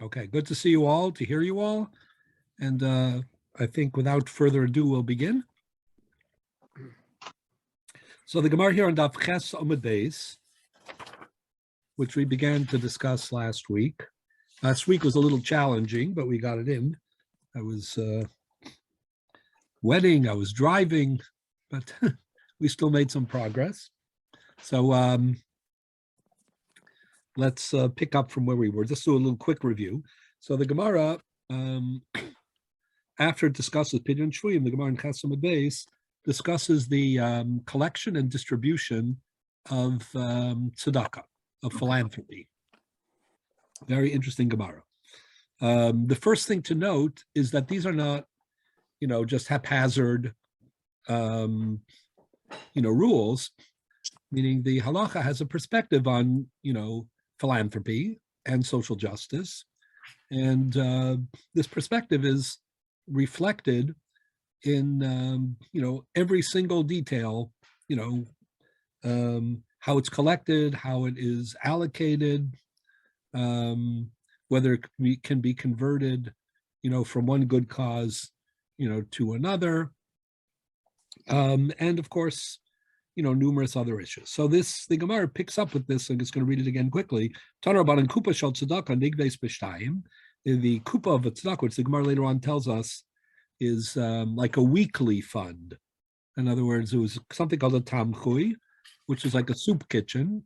Okay, good to see you all, to hear you all. And I think without further ado, we'll begin. So the Gemara here on Daf Ches Amud Beis, which we began to discuss last week. Last week was a little challenging, but we got it in. I was wedding, I was driving, but we still made some progress. So let's pick up from where we were. Just do a little quick review. So the Gemara, after it discusses Pidyon Shvuyim, the Gemara in Ches Amud Beis discusses the collection and distribution of tzedakah, of philanthropy. Very interesting Gemara. The first thing to note is that these are not, just haphazard, rules, meaning the halacha has a perspective on, philanthropy and social justice. And this perspective is reflected in, every single detail, how it's collected, how it is allocated, whether it can be converted, from one good cause, to another. And of course, numerous other issues. So the Gemara picks up with this, and it's going to read it again quickly. The kupa of a tzedakah, which the Gemara later on tells us is like a weekly fund. In other words, it was something called a tamchui, which is like a soup kitchen.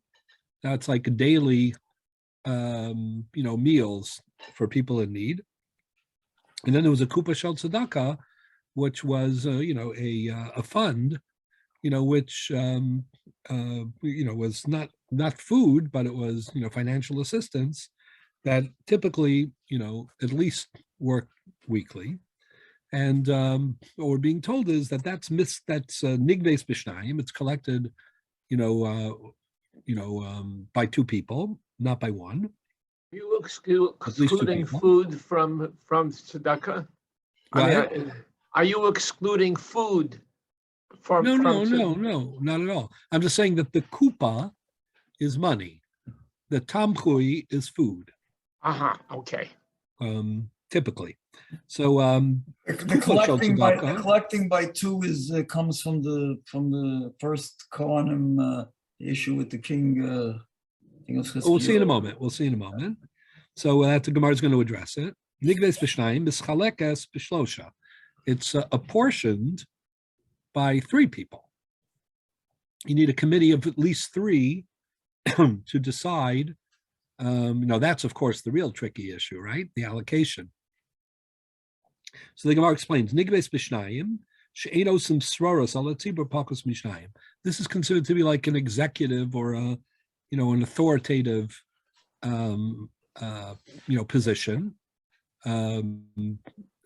That's like a daily, meals for people in need. And then there was a kupa shel tzedakah, which was, a fund, which, was not food, but it was, financial assistance that typically, at least worked weekly. And what we're being told is that's nigves b'shnayim. It's collected, by two people, not by one. You excluding food from tzedakah? Are you excluding food from? No, not at all. I'm just saying that the kupa is money. The tamchui is food. Okay. Typically. So the collecting by two comes from the first Kohanim issue with the king. We'll see in a moment. So the Gemara is going to address it. Nigves b'shnayim b'schalekes b'shlosha. It's apportioned by three people. You need a committee of at least three to decide. That's of course the real tricky issue, right? The allocation. So the Gemara explains, Nigves b'shnayim she'eino sim sroros ala tzibur pakos mishnayim. This is considered to be like an executive or an authoritative, position.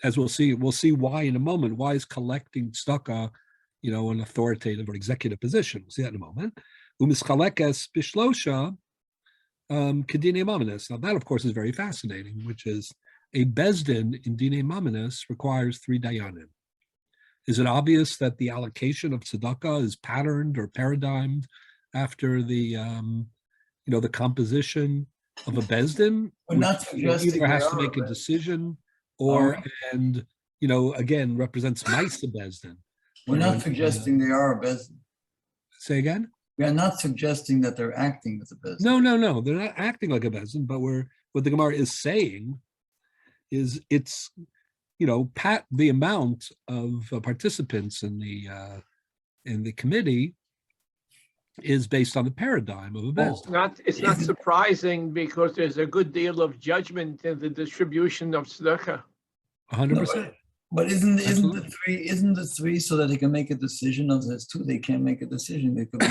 As we'll see why in a moment. Why is collecting staka, an authoritative or executive position? We'll see that in a moment. Umischalekes bishlosha kedine mamanis. Now that, of course, is very fascinating, which is a bezdin in dine mamanis requires 3 dayanim. Is it obvious that the allocation of tzedakah is patterned or paradigmed after the the composition of a bezdin? We're not suggesting either has to make a decision or again represents Maisa bezdin. We're not suggesting they are a bezdin. Say again? We are not suggesting that they're acting as a bezdin. No, they're not acting like a bezdin, but what the Gemara is saying is it's the amount of participants in the committee is based on the paradigm of a bezdin. It's not surprising because there's a good deal of judgment in the distribution of tzedakah. 100%. But isn't the three so that they can make a decision? Of there's two, they can't make a decision. They could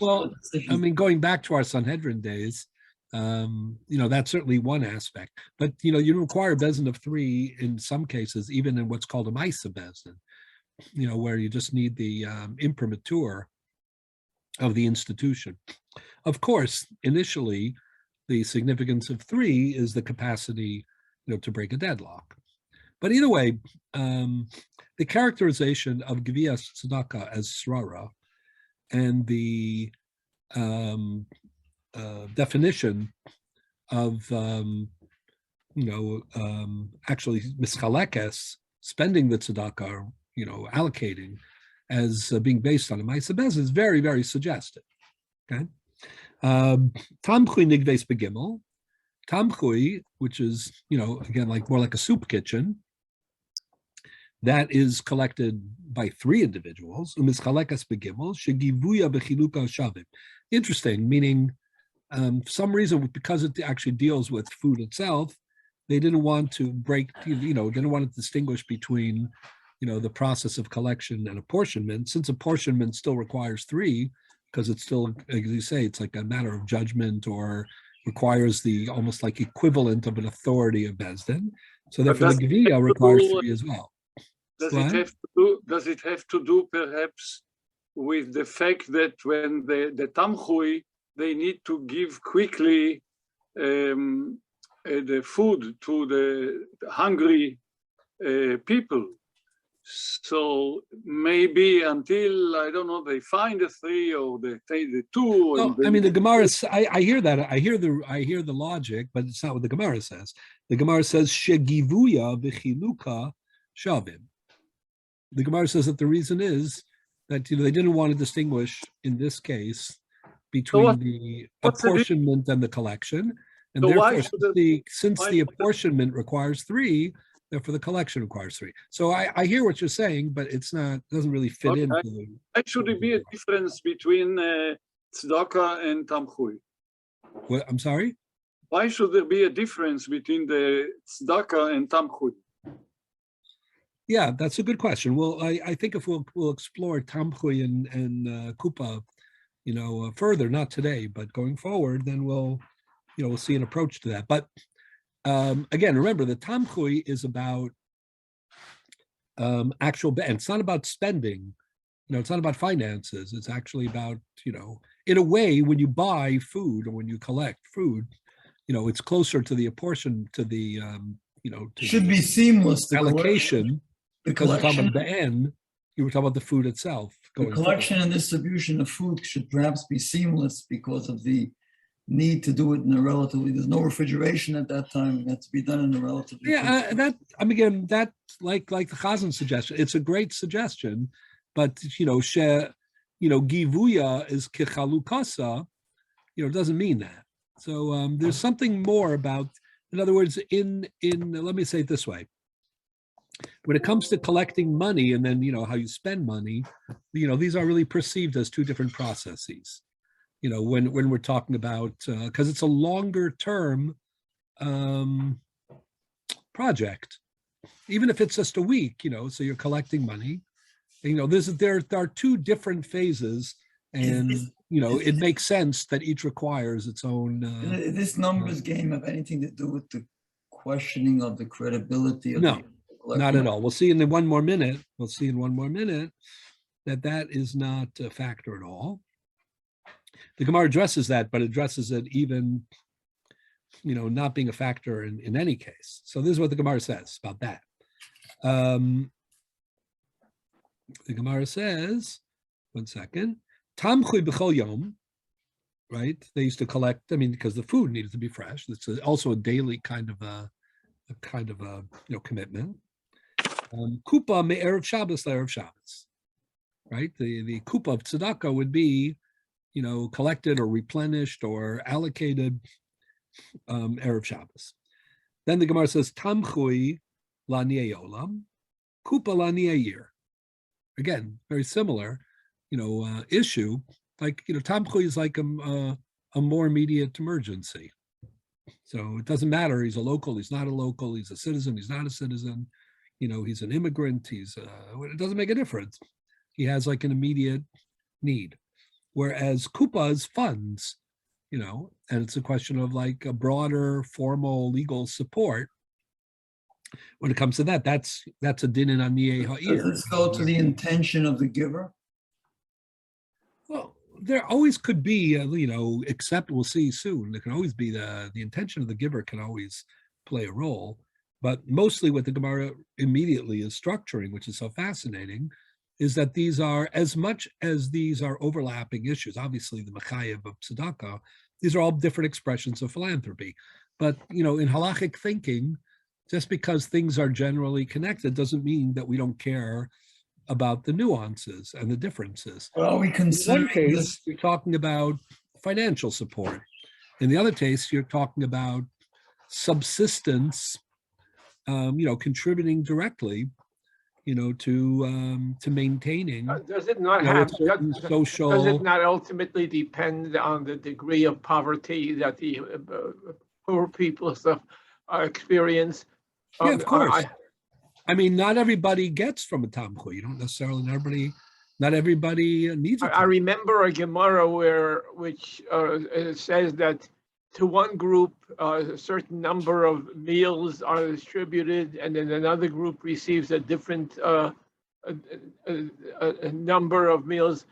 well, I mean, going back to our Sanhedrin days, that's certainly one aspect. But you require bezdin of 3 in some cases, even in what's called a Maisa bezdin, where you just need the imprimatur of the institution. Of course, initially, the significance of 3 is the capacity, to break a deadlock. But either way, the characterization of Gvias Tzedakah as Srara and the definition of actually mischalekes, spending the tzedakah, allocating as being based on a ma'aseh beis is very, very suggestive. Okay. Tamchui nigves begimel. Tamchui, which is, again, more like a soup kitchen, that is collected by 3 individuals. Interesting, meaning for some reason, because it actually deals with food itself, they didn't want to didn't want to distinguish between, the process of collection and apportionment, since apportionment still requires 3, because it's still, as you say, it's like a matter of judgment or requires the almost like equivalent of an authority of beis din. So therefore, the gevia requires 3 as well. Does it have to do perhaps with the fact that when the tamchui, they need to give quickly the food to the hungry people? So maybe until, I don't know, they find the 3 or they take the 2. No, I mean, the Gemara, I hear that. I hear the logic, but it's not what the Gemara says. The Gemara says, shegivuya v'chiluka shavim. The Gemara says that the reason is that they didn't want to distinguish in this case between the apportionment and the collection, and therefore, since the apportionment requires 3, therefore the collection requires 3. So I hear what you're saying, but doesn't really fit into. Why should there be a difference between tzedakah and tamchui? What, I'm sorry? Why should there be a difference between the tzedakah and tamchui? Yeah, that's a good question. Well, I think if we'll explore tamchui and kupa, further, not today, but going forward, then we'll see an approach to that. But again, remember, the tamchui is about actual, and it's not about spending. It's not about finances. It's actually about, in a way, when you buy food or when you collect food, it's closer to the apportion, to the, should be seamless. Allocation. Because we're talking about the end, you were talking about the food itself. The collection and distribution of food should perhaps be seamless because of the need to do it in a relatively, there's no refrigeration at that time. It has to be done in a relatively. Yeah, that like the Chazan suggestion, it's a great suggestion, but givuya is kechalukasa, doesn't mean that. So there's something more about, in other words, in let me say it this way. When it comes to collecting money and then, how you spend money, these are really perceived as 2 different processes. When we're talking about, because it's a longer term project, even if it's just a week, so you're collecting money, there are 2 different phases, and, it makes sense that each requires its own. This numbers game have anything to do with the questioning of the credibility of no. Not at all. We'll see in one more minute. That is not a factor at all. The Gemara addresses that, but addresses it even, not being a factor in any case. So this is what the Gemara says about that. The Gemara says, one second, Tamchui b'chol yom, right? They used to collect, because the food needed to be fresh. It's also a daily kind of a commitment. Kupa me'erev Shabbos le'erev Shabbos, right? The kupa of tzedakah would be, collected or replenished or allocated erev Shabbos. Then the Gemara says tamchui la'niyei olam, kupa la'niyei yir. Again, very similar, issue. Like tamchui is like a more immediate emergency. So it doesn't matter. He's a local. He's not a local. He's a citizen. He's not a citizen. He's an immigrant, it doesn't make a difference. He has like an immediate need. Whereas kupa's funds, and it's a question of like a broader formal legal support. When it comes to that, that's a din in aniyei ha'ir. Does this go to the intention of the giver? Well, there always could be, except we'll see soon, there can always be the intention of the giver can always play a role. But mostly what the Gemara immediately is structuring, which is so fascinating, is that these are, as much as these are overlapping issues, obviously the mechayev of tzedakah, these are all different expressions of philanthropy. But, in halachic thinking, just because things are generally connected doesn't mean that we don't care about the nuances and the differences. Well, we In consider one case, this. you're talking about financial support. In the other case, you're talking about subsistence, contributing directly, to maintaining Does it not a have, certain does it social. not ultimately depend on the degree of poverty that the poor people experience? Yeah, of course. I Not everybody gets from a tamchui. You don't necessarily. Not everybody needs it. I remember a Gemara which it says that to one group a certain number of meals are distributed, and then another group receives a different a number of meals,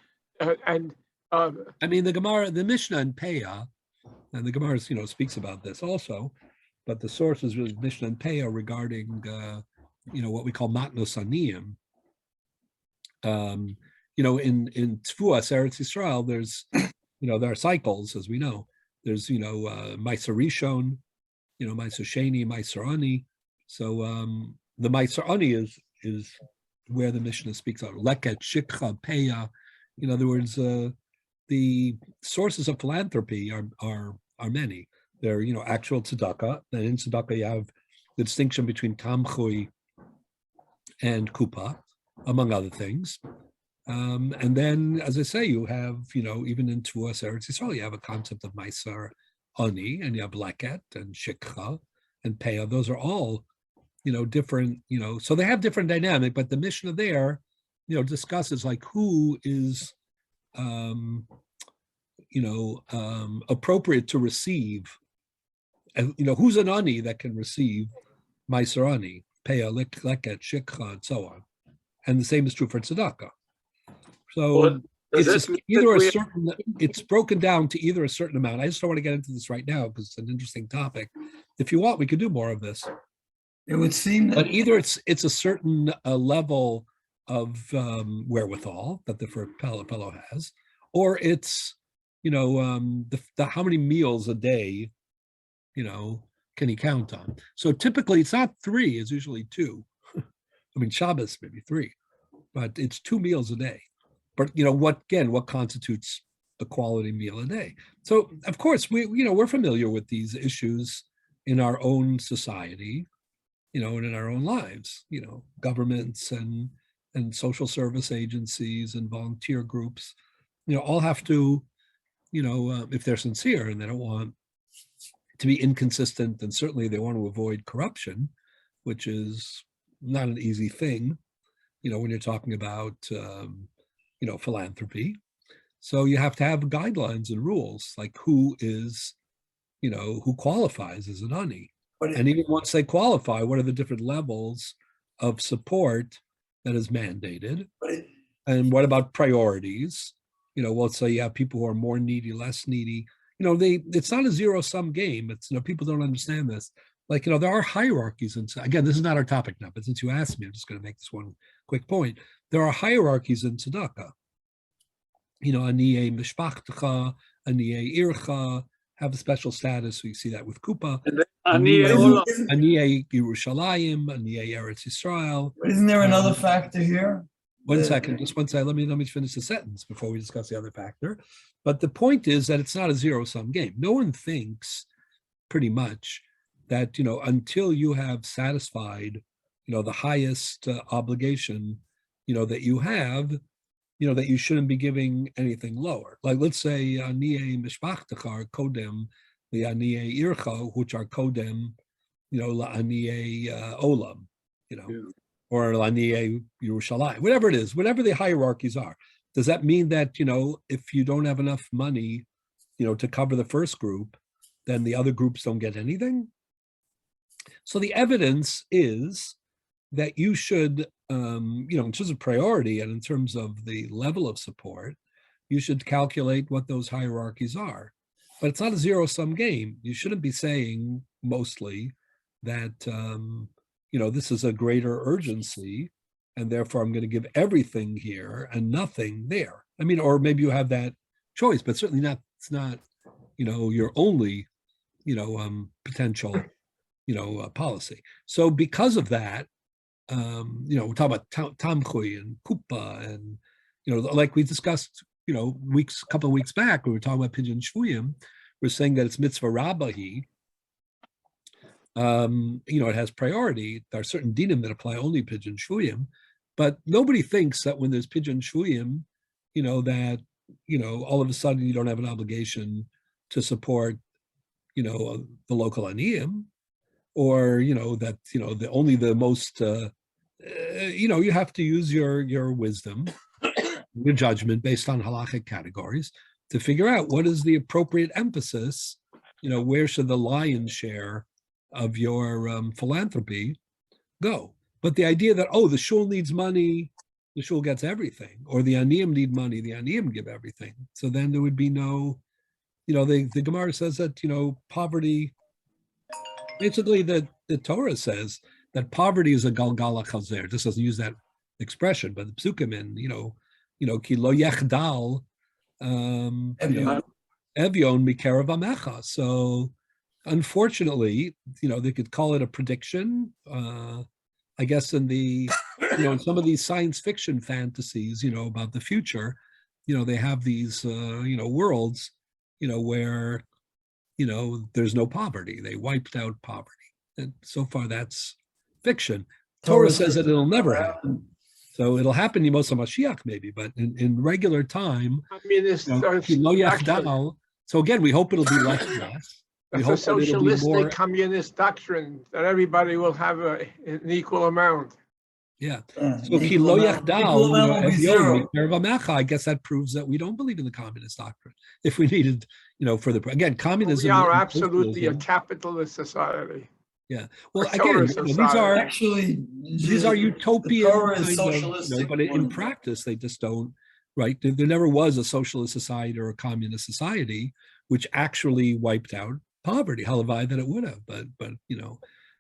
and The Gemara, the Mishnah and Peah, and the Gemara, speaks about this also, but the source is really Mishnah and Peah regarding, what we call matnos aniyim. In Tfuas, Eretz Yisrael, there's, there are cycles, as we know. There's, Meiser Rishon, Meiser Sheni, Meiser Ani. So the Meiser Ani is where the Mishnah speaks of Leket, Shikha, Peah. In other words, the sources of philanthropy are many. They're, actual tzedakah. And in tzedakah, you have the distinction between tamchui and kupa, among other things. And then, as I say, you have, even in Tuas Eretz Yisrael, you have a concept of Meiser Ani, and you have Leket and Shikha and Peah. Those are all, different, so they have different dynamic, but the Mishnah there, discusses like who is, appropriate to receive, and, who's an Ani that can receive Meiser Ani, Peah, Leket, Shikha, and so on. And the same is true for tzedakah. So it's broken down to either a certain amount. I just don't want to get into this right now because it's an interesting topic. If you want, we could do more of this. It would seem that, but either it's a certain level of wherewithal that the fellow has, or it's the how many meals a day can he count on. So typically it's not 3; it's usually 2. Shabbos maybe 3, but it's 2 meals a day. But what constitutes a quality meal a day? So of course we're familiar with these issues in our own society, and in our own lives. Governments and social service agencies and volunteer groups, all have to, if they're sincere and they don't want to be inconsistent, and certainly they want to avoid corruption, which is not an easy thing, when you're talking about philanthropy. So you have to have guidelines and rules, like who is, who qualifies as an ani. And even once they qualify, what are the different levels of support that is mandated? And what about priorities? Let's say you have people who are more needy, less needy. It's not a zero-sum game. It's, people don't understand this. Like, there are hierarchies. And again, this is not our topic now, but since you asked me, I'm just going to make this one quick point. There are hierarchies in tzedakah. Aniyeh mishpachtecha, aniyeh ircha, have a special status. So you see that with kupa. Aniyeh Yerushalayim, aniyeh Eretz Yisrael. Isn't there another factor here? One second, just one second. Let me finish the sentence before we discuss the other factor. But the point is that it's not a zero-sum game. No one thinks, pretty much, that until you have satisfied the highest obligation that you have, that you shouldn't be giving anything lower. Like, let's say aniyeh mishpachtecha are kodem the aniyeh ircha, which are kodem la aniyeh olam, or la aniyeh Yerushalayim, whatever it is, whatever the hierarchies are. Does that mean that if you don't have enough money to cover the first group, then the other groups don't get anything? So the evidence is that you should, in terms of priority and in terms of the level of support, you should calculate what those hierarchies are. But it's not a zero-sum game. You shouldn't be saying mostly that, this is a greater urgency, and therefore I'm going to give everything here and nothing there. Or maybe you have that choice, but certainly not. It's not, your only potential, policy. So because of that, we're talking about tamchui and kupa, and like we discussed, couple of weeks back, we were talking about pidyon shvuyim. We're saying that it's mitzvah rabbahi. It has priority. There are certain dinim that apply only pidyon shvuyim, but nobody thinks that when there's pidyon shvuyim, that all of a sudden you don't have an obligation to support, the local aniyim, or that only the most you have to use your wisdom, your judgment based on halachic categories to figure out what is the appropriate emphasis. Where should the lion's share of your philanthropy go? But the idea that the shul needs money, the shul gets everything, or the aniyim need money, the aniyim give everything. So then there would be no, the Gemara says that poverty. Basically, the Torah says that poverty is a galgala chazer. It just doesn't use that expression, but the psukim in, ki lo yechdal evyon mikerav amecha. So unfortunately, they could call it a prediction. I guess in the, in some of these science fiction fantasies, about the future, they have these, worlds, where, there's no poverty. They wiped out poverty. And so far that's fiction. Torah says that it'll never happen. So it'll happen in Yemos HaMashiach maybe, but in regular time, so again, we hope it'll be less and less. That's a socialistic communist doctrine that everybody will have an equal amount. Yeah. So ki lo yachdal, I guess that proves that we don't believe in the communist doctrine. If we needed, further, again, communism. We are absolutely a capitalist society. Yeah. Well, again, these are utopian, but in practice, they just don't. Right. There never was a socialist society or a communist society which actually wiped out poverty. Halavai that it would have, but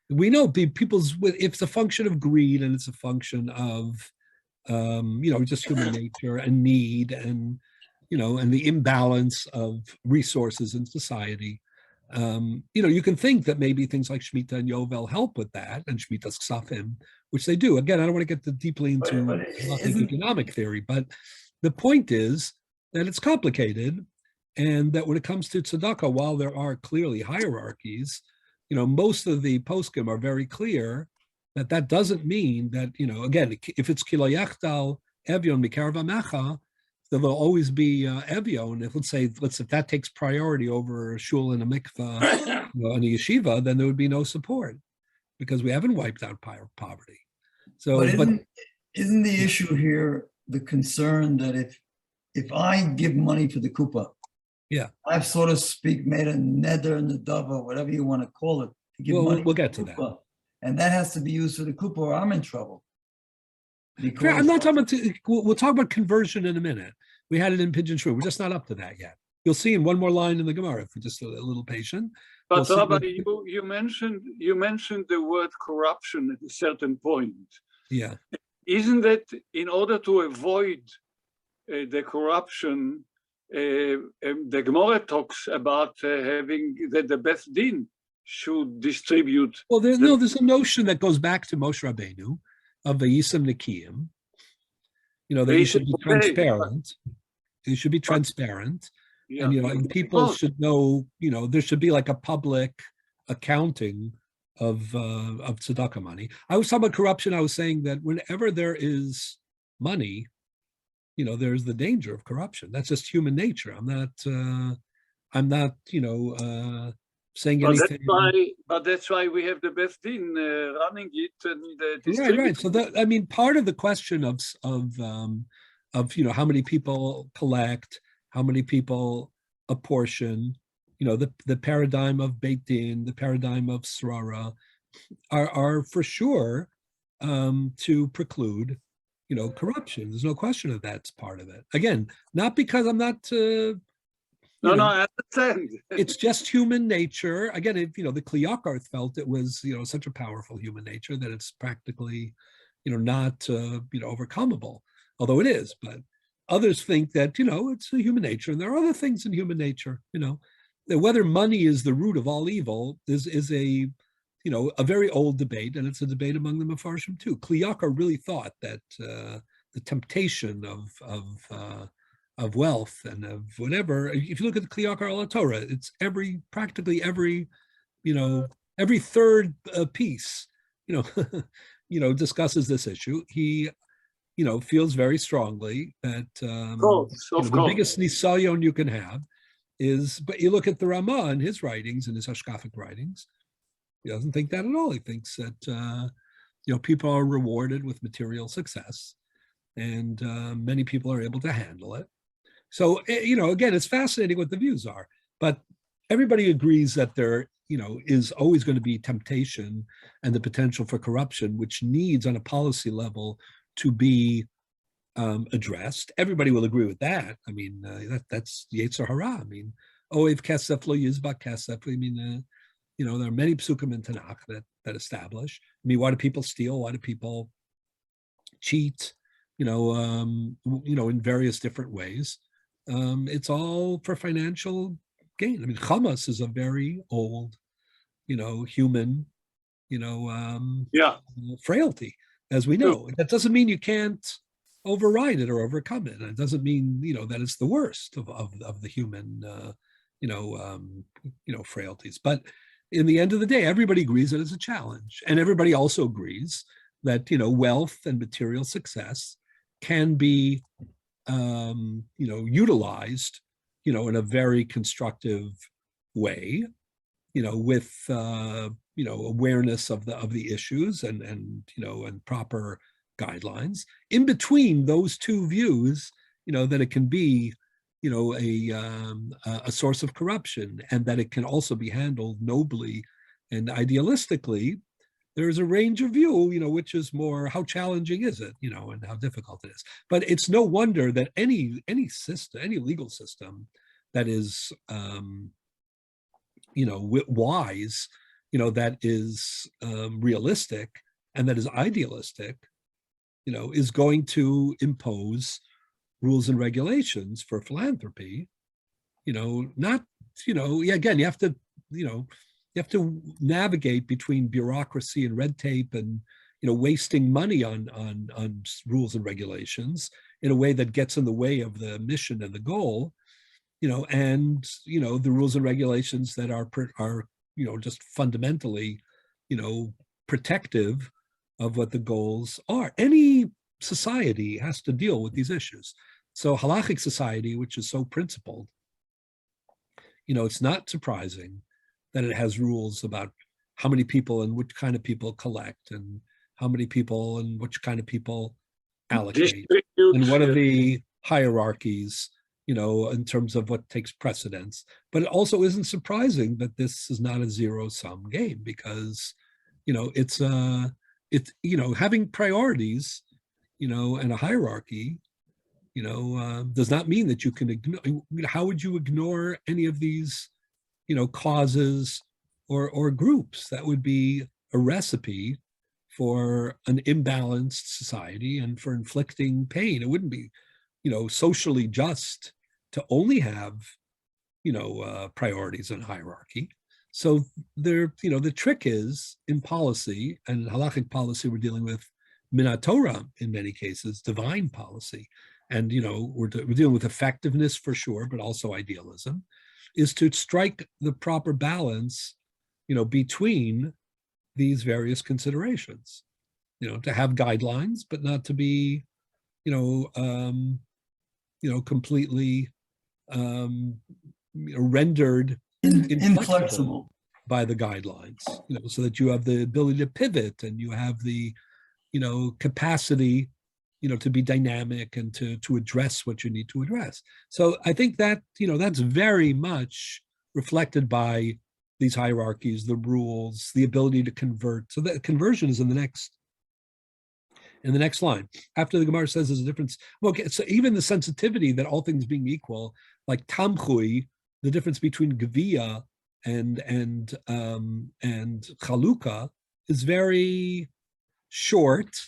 we know people's, it's a function of greed, and it's a function of just human nature and need, and and the imbalance of resources in society. You can think that maybe things like Shemitah and Yovel help with that, and Shemitah's Ksafim, which they do. Again, I don't want to get deeply into economic theory, but the point is that it's complicated, and that when it comes to tzedakah, while there are clearly hierarchies, most of the poskim are very clear that that doesn't mean that, again, if it's kilo yachtal evyon mikarav amecha, there will always be evyon. If that takes priority over a shul and a mikvah and a yeshiva, then there would be no support, because we haven't wiped out poverty. So, but isn't the issue here the concern that if I give money to the kupa, I've, so to speak, made a neder and the dava, whatever you want to call it, to give money. We'll get to that. And that has to be used for the kupa, or I'm in trouble. Because I'm not talking about, we'll talk about conversion in a minute. We had it in Pidyon Shvuyim. We're just not up to that yet. You'll see in one more line in the Gemara, if we're just a little patient. But Rabbi, you mentioned the word corruption at a certain point. Yeah. Isn't that in order to avoid the corruption, the Gemara talks about having that the Beth Din should distribute. Well, there's a notion that goes back to Moshe Rabbeinu of the Yisam Nikiyim. That you should be transparent. You should be transparent, and people should know. There should be like a public accounting of tzedakah money. I was talking about corruption. I was saying that whenever there is money, there's the danger of corruption. That's just human nature. I'm not saying anything. But that's why we have the Beth Din running it and right. So part of the question of how many people collect, how many people apportion, the paradigm of Beit Din, the paradigm of Srara, are for sure to preclude, corruption. There's no question that that's part of it. Again, not because I'm not. No, I understand. It's just human nature. Again, the Kli Yakar felt it was, such a powerful human nature that it's practically, not, overcomable. Although it is, but others think that, it's a human nature, and there are other things in human nature, whether money is the root of all evil is a, a very old debate, and it's a debate among the Mefarshim too. Kli Yakar really thought that the temptation of wealth and of whatever, if you look at the Kli Yakar al Torah, it's practically every third piece, discusses this issue. He, feels very strongly that the biggest nisayon you can have is, but you look at the Rama and his writings and his hashkafic writings, he doesn't think that at all. He thinks that, people are rewarded with material success, and many people are able to handle it. So, again, it's fascinating what the views are, but everybody agrees that there, is always going to be temptation and the potential for corruption, which needs on a policy level to be addressed. Everybody will agree with that. I mean, that's Yetzer Hara. I mean, Oev Kesef lo yizbak Kesef. I mean, there are many psukim in Tanakh that establish. I mean, why do people steal? Why do people cheat? In various different ways. It's all for financial gain. I mean, Hamas is a very old, human, frailty, as we know. That doesn't mean you can't override it or overcome it. And it doesn't mean, that it's the worst of the human, frailties. But in the end of the day, everybody agrees that it's a challenge. And everybody also agrees that, wealth and material success can be, utilized, in a very constructive way, with, awareness of the issues and proper guidelines. In between those two views, that it can be, a source of corruption, and that it can also be handled nobly and idealistically. There's a range of view, which is more how challenging is it, and how difficult it is. But it's no wonder that any system, any legal system that is, wise, that is realistic and that is idealistic, is going to impose rules and regulations for philanthropy. Not, again, you have to, you have to navigate between bureaucracy and red tape and, wasting money on rules and regulations in a way that gets in the way of the mission and the goal, and, the rules and regulations that are just fundamentally, protective of what the goals are. Any society has to deal with these issues. So halachic society, which is so principled, it's not surprising that it has rules about how many people and which kind of people collect, and how many people and which kind of people allocate, and what are the hierarchies, in terms of what takes precedence. But it also isn't surprising that this is not a zero-sum game, because, it's having priorities, and a hierarchy, does not mean that you can ignore. How would you ignore any of these, causes or groups? That would be a recipe for an imbalanced society and for inflicting pain. It wouldn't be, socially just to only have, priorities and hierarchy. So there, the trick is in policy and halachic policy, we're dealing with minat Torah in many cases, divine policy. And, we're dealing with effectiveness for sure, but also idealism, is to strike the proper balance, between these various considerations, to have guidelines, but not to be, completely rendered inflexible by the guidelines, so that you have the ability to pivot and you have the, capacity, to be dynamic and to address what you need to address. So I think that, that's very much reflected by these hierarchies, the rules, the ability to convert. So that conversion is in the next line. After the Gemara says there's a difference. Okay, so even the sensitivity that all things being equal, like tamchui, the difference between gevia and chalukah is very short,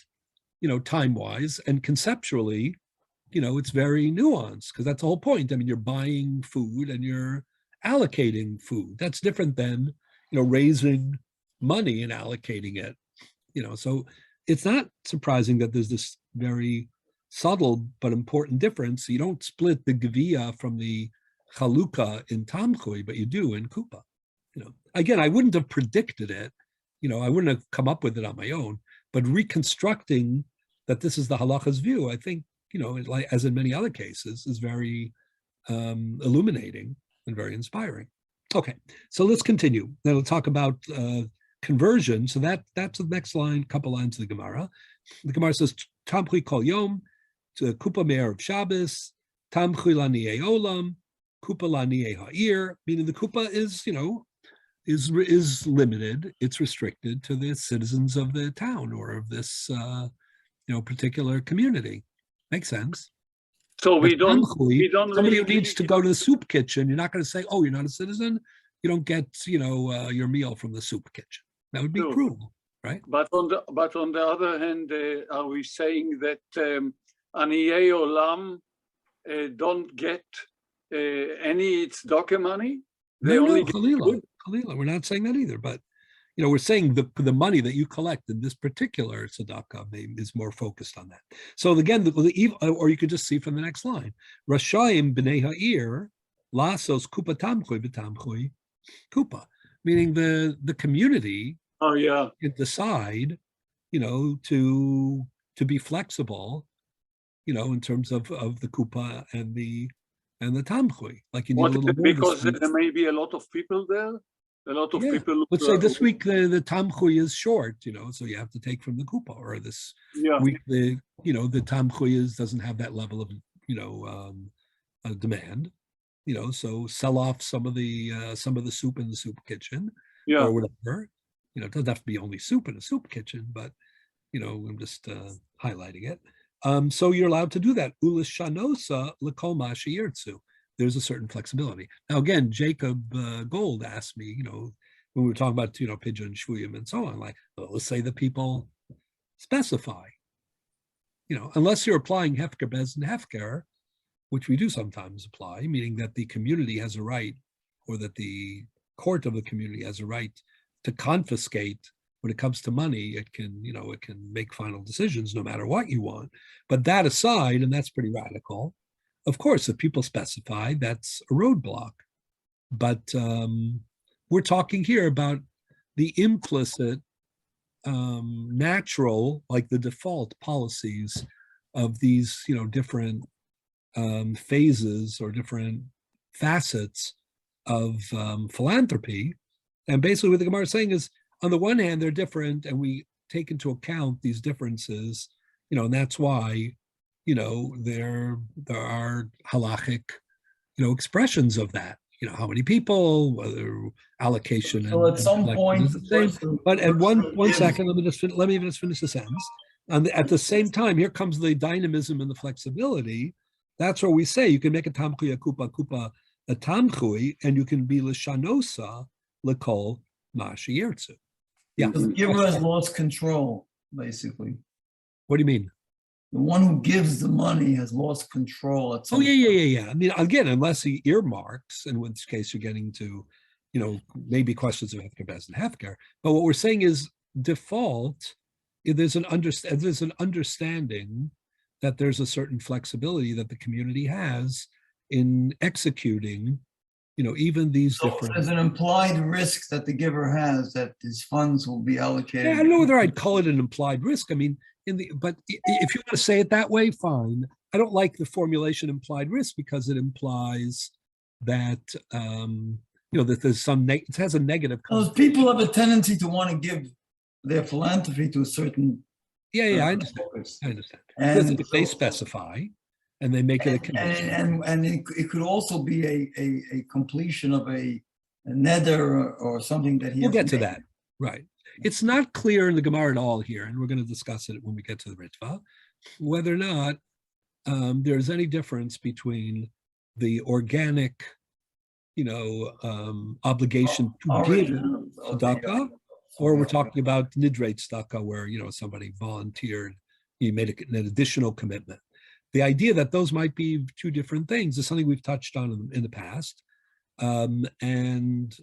time-wise, and conceptually, it's very nuanced, because that's the whole point. I mean, you're buying food and you're allocating food. That's different than, raising money and allocating it. So it's not surprising that there's this very subtle but important difference. You don't split the Gevia from the Chalukah in Tamchui, but you do in Kupa. Again, I wouldn't have predicted it. I wouldn't have come up with it on my own, but reconstructing that this is the halacha's view, I think, like as in many other cases, is very illuminating and very inspiring. Okay, so let's continue. Then we'll talk about conversion. So that's the next line, couple lines of the Gemara. The Gemara says, Tamchui kol yom, to Kupa me'er of Shabbos, Tamchui lani'e olam, Kupa lani'e ha'ir, meaning the Kupa is, is limited, it's restricted to the citizens of the town or of this, particular community. Makes sense. So we don't somebody really who needs to go to the soup kitchen, you're not going to say, oh, you're not a citizen, you don't get, your meal from the soup kitchen. That would be cruel, right? But on the other hand, are we saying that Aniyei Olam don't get any tzedakah money? They only get Khalila, we're not saying that either. But we're saying the money that you collect in this particular tzedakah is more focused on that. So again, or you could just see from the next line, Rashayim b'nei ha'ir lasos kupa tamchui b'tamchui kupa, meaning the community. Oh yeah, can decide, to be flexible, in terms of the kupa and the tamchui. Like you need a little more because there may be a lot of people there. A lot of people. Let's say this week the tamchui is short, so you have to take from the kupa, or this week the tamchui doesn't have that level of demand, so sell off some of the soup in the soup kitchen, or whatever. It doesn't have to be only soup in a soup kitchen, but I'm just highlighting it. So you're allowed to do that. Ulis shanosa lekoma sheyirtzu. There's a certain flexibility. Now, again, Jacob Gold asked me, when we were talking about, pigeon, shvuyim, and so on, like, well, let's say that people specify, unless you're applying hefker, bez, and hefker, which we do sometimes apply, meaning that the community has a right, or that the court of the community has a right to confiscate. When it comes to money, it can make final decisions no matter what you want. But that aside, and that's pretty radical, of course, if people specify, that's a roadblock. But we're talking here about the implicit, natural, like the default policies of these, different phases or different facets of philanthropy. And basically what the Gemara is saying is, on the one hand, they're different, and we take into account these differences, and that's why, there are halachic, expressions just that, how many people, whether allocation. So at some point, but at one second, let me just finish the sentence. And at the same time, here comes the dynamism and the flexibility. That's where we say you can make a tamchui, a kupa, a tamchui, and you can be l'shanosa l'kol ma sheyirtzu. Yeah. The giver has lost control, basically. What do you mean? The one who gives the money has lost control at some point. Yeah. I mean, again, unless he earmarks, in which case you're getting to, maybe questions of hefker, bez, and hefker. But what we're saying is default, there's an understanding that there's a certain flexibility that the community has in executing, even these different. There's an implied risk that the giver has that his funds will be allocated. Yeah, I don't know whether I'd call it an implied risk. I mean, but if you want to say it that way, fine. I don't like the formulation implied risk because it implies that that there's some it has a negative. Because people have a tendency to want to give their philanthropy to a certain. Yeah, I understand. And if they specify and they make it a condition. And it could also be a completion of a nether or something that he. We'll get to that, right? It's not clear in the Gemara at all here, and we're going to discuss it when we get to the Ritva, whether or not there's any difference between the organic, obligation to give tzedakah, or we're talking about nidrate staka, where somebody volunteered, he made an additional commitment. The idea that those might be two different things is something we've touched on in the past, It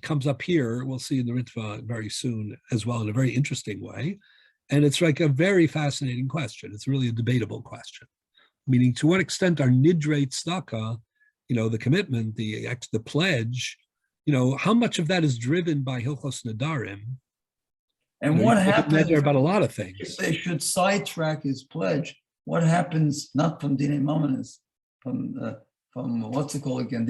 comes up here. We'll see in the Ritva very soon as well in a very interesting way. And it's like a very fascinating question. It's really a debatable question, meaning to what extent are nidrate staka, the commitment, the pledge, how much of that is driven by Hilchos Nadarim? And what happens about a lot of things. If they should sidetrack his pledge? What happens? Not from Dine Mominus, from what's it called again?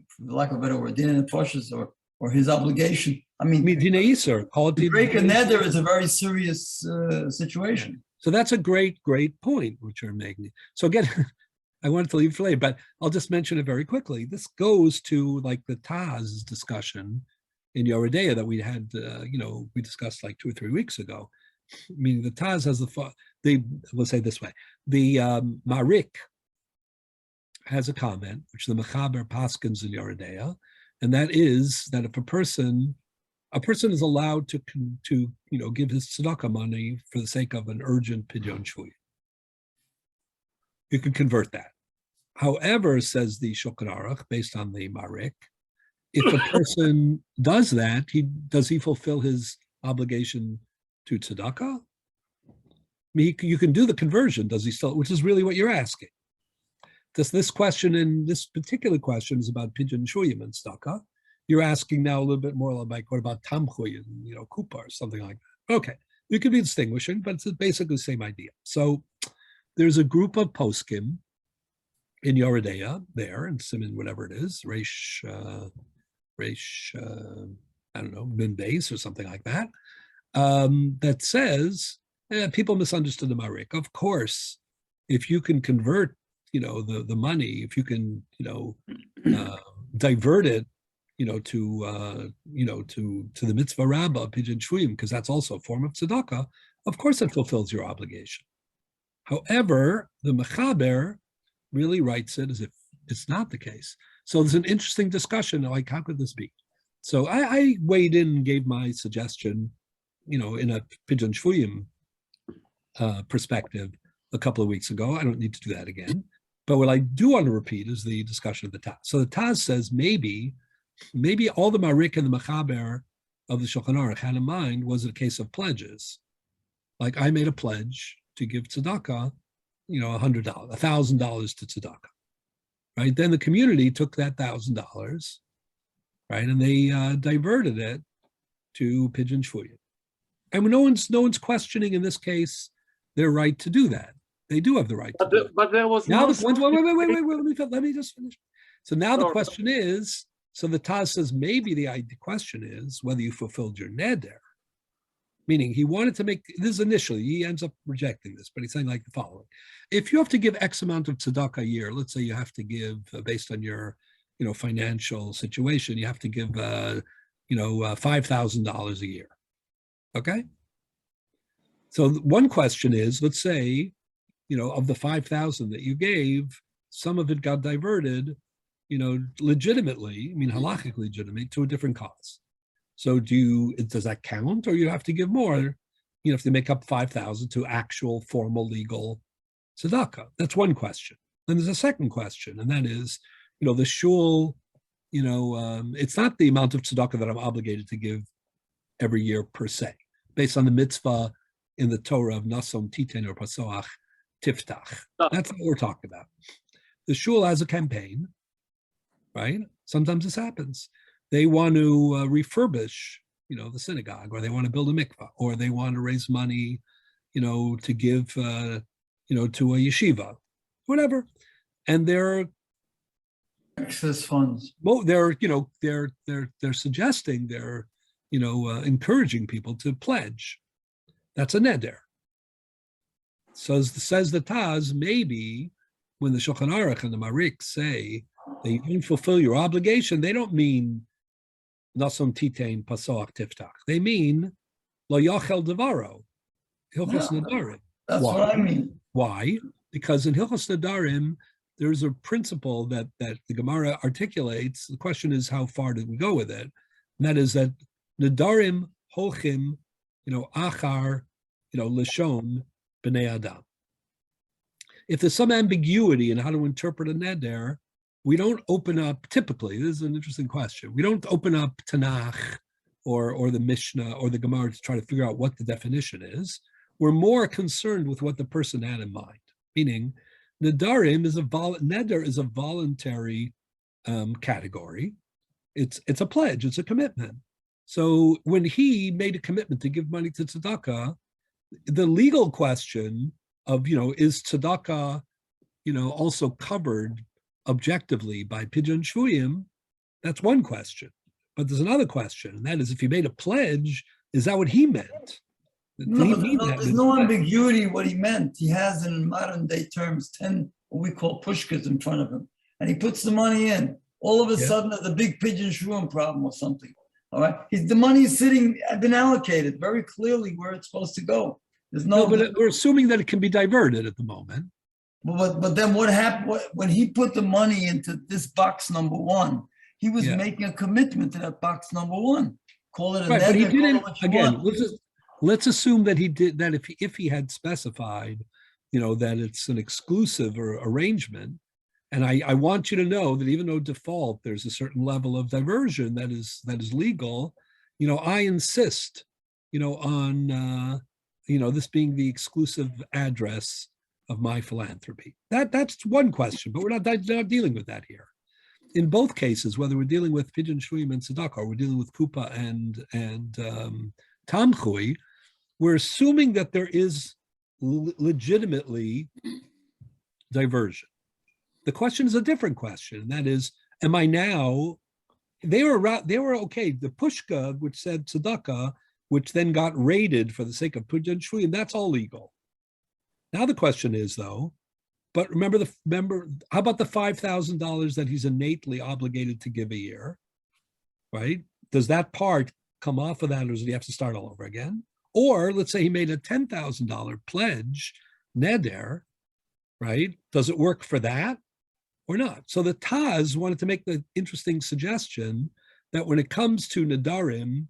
For lack of a better word, Dine Nefoshes or his obligation. I mean, Dine Iser, call it to break a neder is a very serious situation. So that's a great point which you're making. So again, I wanted to leave for later, but I'll just mention it very quickly. This goes to like the Taz discussion in Yoredea that we had, we discussed like 2 or 3 weeks ago. Meaning the Taz has we'll say this way, the Marik has a comment, which the Mechaber paskins in Yoredea, and that is that if a person is allowed to give his tzedakah money for the sake of an urgent pidyon shui. You can convert that. However, says the Shulchan Aruch, based on the Marik, if a person does that, does he fulfill his obligation to tzedakah? You can do the conversion, does he still, which is really what you're asking. This question, and this particular question is about pidyon shuyim and staka. You're asking now a little bit more like, what about tamchui and, kupa or something like that? Okay, you could be distinguishing, but it's basically the same idea. So there's a group of poskim in Yoredea there, and Siman, whatever it is, Reish, I don't know, Min Beis or something like that, that says, people misunderstood the Marik. Of course, if you can convert, the money, if you can, divert it, to the mitzvah rabbah, pidyon shuyim, because that's also a form of tzedakah, of course it fulfills your obligation. However, the Mechaber really writes it as if it's not the case. So there's an interesting discussion, like, how could this be? So I weighed in and gave my suggestion, in a pidyon shuyim perspective a couple of weeks ago. I don't need to do that again. But what I do want to repeat is the discussion of the Taz. So the Taz says maybe all the Marik and the Mechaber of the Shulchan Aruch had in mind was a case of pledges. Like I made a pledge to give tzedakah, $100, $1,000 to tzedakah, right? Then the community took that $1,000, right, and they diverted it to pidyon shuyim. And no one's questioning in this case their right to do that. They do have the right to do it. But there was now no... wait, let me just finish. So now the question is, so the Taz says maybe the question is whether you fulfilled your neder. Meaning he wanted to make this initially, he ends up rejecting this, but he's saying like the following. If you have to give X amount of tzedakah a year, let's say you have to give based on your financial situation, you have to give $5,000 a year. Okay? So one question is, let's say, of the 5,000 that you gave, some of it got diverted, legitimately, halachically legitimate, to a different cause. So does that count, or you have to give more? You have to make up 5,000 to actual formal legal tzedakah. That's one question. Then there's a second question, and that is, the shul, it's not the amount of tzedakah that I'm obligated to give every year per se, based on the mitzvah in the Torah of nasom titen or pasoach tiftach. That's what we're talking about. The shul has a campaign, right? Sometimes this happens. They want to refurbish, the synagogue, or they want to build a mikvah, or they want to raise money, to give, to a yeshiva, whatever. And they're excess funds. Well, they're suggesting, they're encouraging people to pledge. That's a neder. So says the Taz, maybe when the Shulchan Aruch and the Marik say that you can fulfill your obligation, they don't mean nasom titein pasoach tiftach. They mean lo yachel devaro, hilchos nadarim. That's what I mean. Why? Because in hilchos nadarim, there's a principle that the Gemara articulates. The question is, how far did we go with it? And that is that nadarim holchim, achar, lishon b'nei adam. If there's some ambiguity in how to interpret a neder, we don't open up, typically, this is an interesting question, we don't open up Tanakh or the Mishnah or the Gemara to try to figure out what the definition is. We're more concerned with what the person had in mind, meaning neder is a voluntary category. It's a pledge, it's a commitment. So when he made a commitment to give money to tzedakah, the legal question of, is tzedakah, also covered objectively by pidyon shvuyim, that's one question. But there's another question, and that is, if he made a pledge, is that what he meant? There's no ambiguity what he meant. He has, in modern day terms, 10 what we call pushkas in front of him, and he puts the money in. All of a sudden, there's a big pidyon shvuyim problem or something. All right, the money is been allocated very clearly where it's supposed to go. There's no, but we're assuming that it can be diverted at the moment. But then what happened when he put the money into this box number one? He was making a commitment to that box number one. Call it a right, but he didn't. Again, let's assume that he did that. If he had specified, that it's an exclusive or arrangement, and I want you to know that even though default there's a certain level of diversion that is legal, I insist, on this being the exclusive address of my philanthropy. That's one question, but we're not dealing with that here. In both cases, whether we're dealing with pidyon shvuyim and tzedakah, or we're dealing with kupa and tamchui, we're assuming that there is legitimately diversion. The question is a different question, and that is, am I now? They were okay. The pushka, which said tzedakah, which then got raided for the sake of pidyon shvuyim, that's all legal. Now the question is, though, but remember, how about the $5,000 that he's innately obligated to give a year, right? Does that part come off of that, or does he have to start all over again? Or let's say he made a $10,000 pledge, neder, right? Does it work for that or not? So the Taz wanted to make the interesting suggestion that when it comes to nedarim,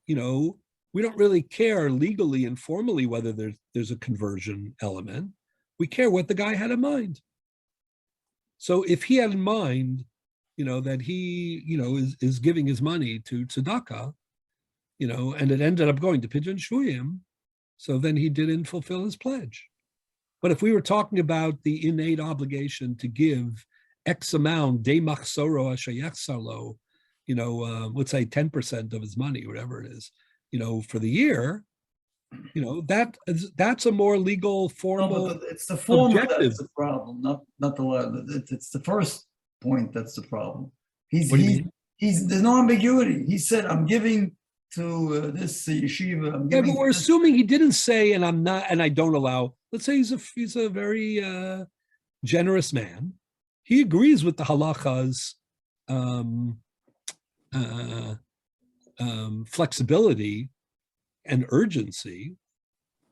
we don't really care legally and formally whether there's a conversion element. We care what the guy had in mind. So if he had in mind, that he, is giving his money to tzedakah, and it ended up going to pidyon shvuyim, so then he didn't fulfill his pledge. But if we were talking about the innate obligation to give X amount, de machsoro ashayach salo, let's say 10% of his money, whatever it is, for the year, that's a more legal, formal. No, it's the form objective. That's the problem, not the law. It's the first point that's the problem. There's no ambiguity. He said, "I'm giving to this yeshiva." But we're assuming he didn't say, "And I'm not," and I don't allow. Let's say he's a very generous man. He agrees with the halakha's flexibility and urgency.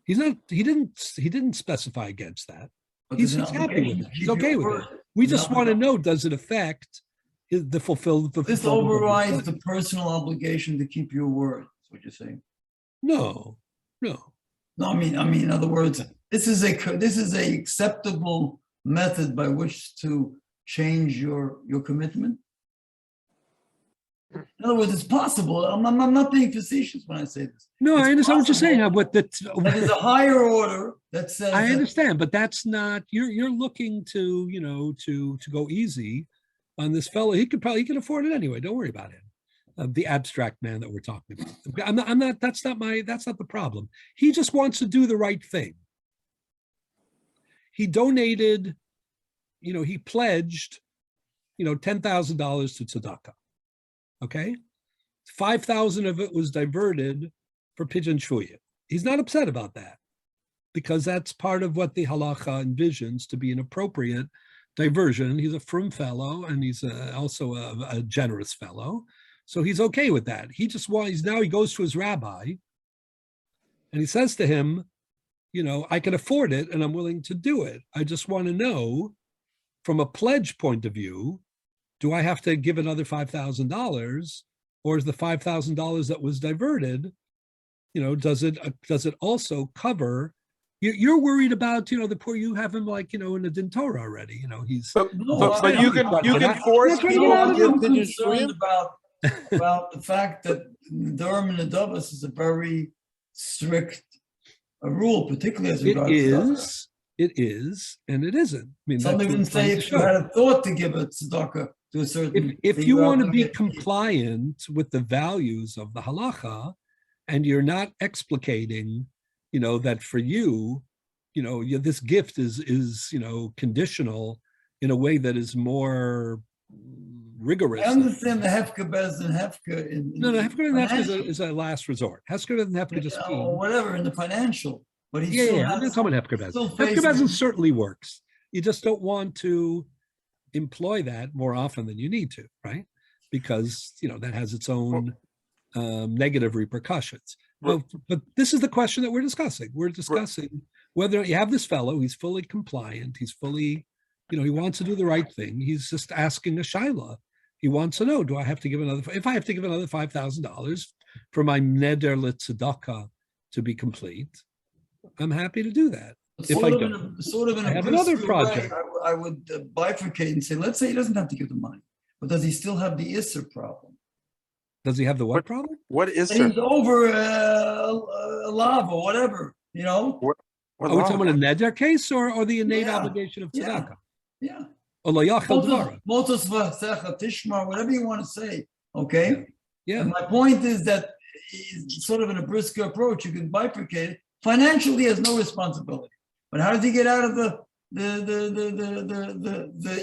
He didn't specify against that. He's happy with it. He's okay with it. We just want to know, does it affect the fulfilled? This overrides the personal obligation to keep your word. That's what you're saying. No. I mean, in other words, this is a acceptable method by which to change your commitment. In other words, it's possible. I'm not being facetious when I say this. No, I understand what you're saying. But there's a higher order that says. I understand, but that's not. You're looking to to go easy on this fellow. He can afford it anyway. Don't worry about him. The abstract man that we're talking about. I'm not. That's not the problem. He just wants to do the right thing. He donated. He pledged. $10,000 to tzedakah. Okay, 5,000 of it was diverted for pidyon shvuyim. He's not upset about that because that's part of what the halacha envisions to be an appropriate diversion. He's a frum fellow and he's also a generous fellow, so he's okay with that. He goes to his rabbi and he says to him, I can afford it and I'm willing to do it. I just want to know, from a pledge point of view, do I have to give another $5,000, or is the $5,000 that was diverted, does it also cover, You're worried about, the poor, you have him like, in the Din Torah already, he's. But No, you can force That's right, people yeah, to I'm give concerned pigeons shuyim. about the fact that Durham and Adavas is a very strict rule, particularly as It regards tzedakah. is, and it isn't. I mean, Some that's even what I'm trying say to if you show. had a thought to give a tzedakah to a certain. If you want to be compliant with the values of the halacha, and you're not explicating, that for you, this gift is conditional in a way that is more rigorous. I understand the hefker better than hefker in. No, hefker and hefker financial, is a last resort. Hefker and hefker just or whatever in the financial, but he yeah, still I'm has. not talking about hefker bez. still Hefker facing- bez certainly works. You just don't want to employ that more often than you need to, right? Because that has its own negative repercussions. But this is the question that we're discussing. We're discussing whether you have this fellow, he's fully compliant, he's fully, he wants to do the right thing. He's just asking a shaila. He wants to know, do I have to give if I have to give another $5,000 for my neder tzedakah to be complete, I'm happy to do that. If I don't, Sort of in I a have another brisker project. way, I would bifurcate and say, let's say he doesn't have to give the money, but does he still have the Isser problem? Does he have the what problem? What is And he's there? over a lava or whatever, What Are we law? talking about a neder case or the innate Yeah, obligation of yeah. tzedakah? Yeah. Or lo yachal dvara? Motos v'secha tishma, whatever you want to say, okay? Yeah. And my point is that it's sort of in a brisker approach, you can bifurcate it. Financially, he has no responsibility. But how does he get out of the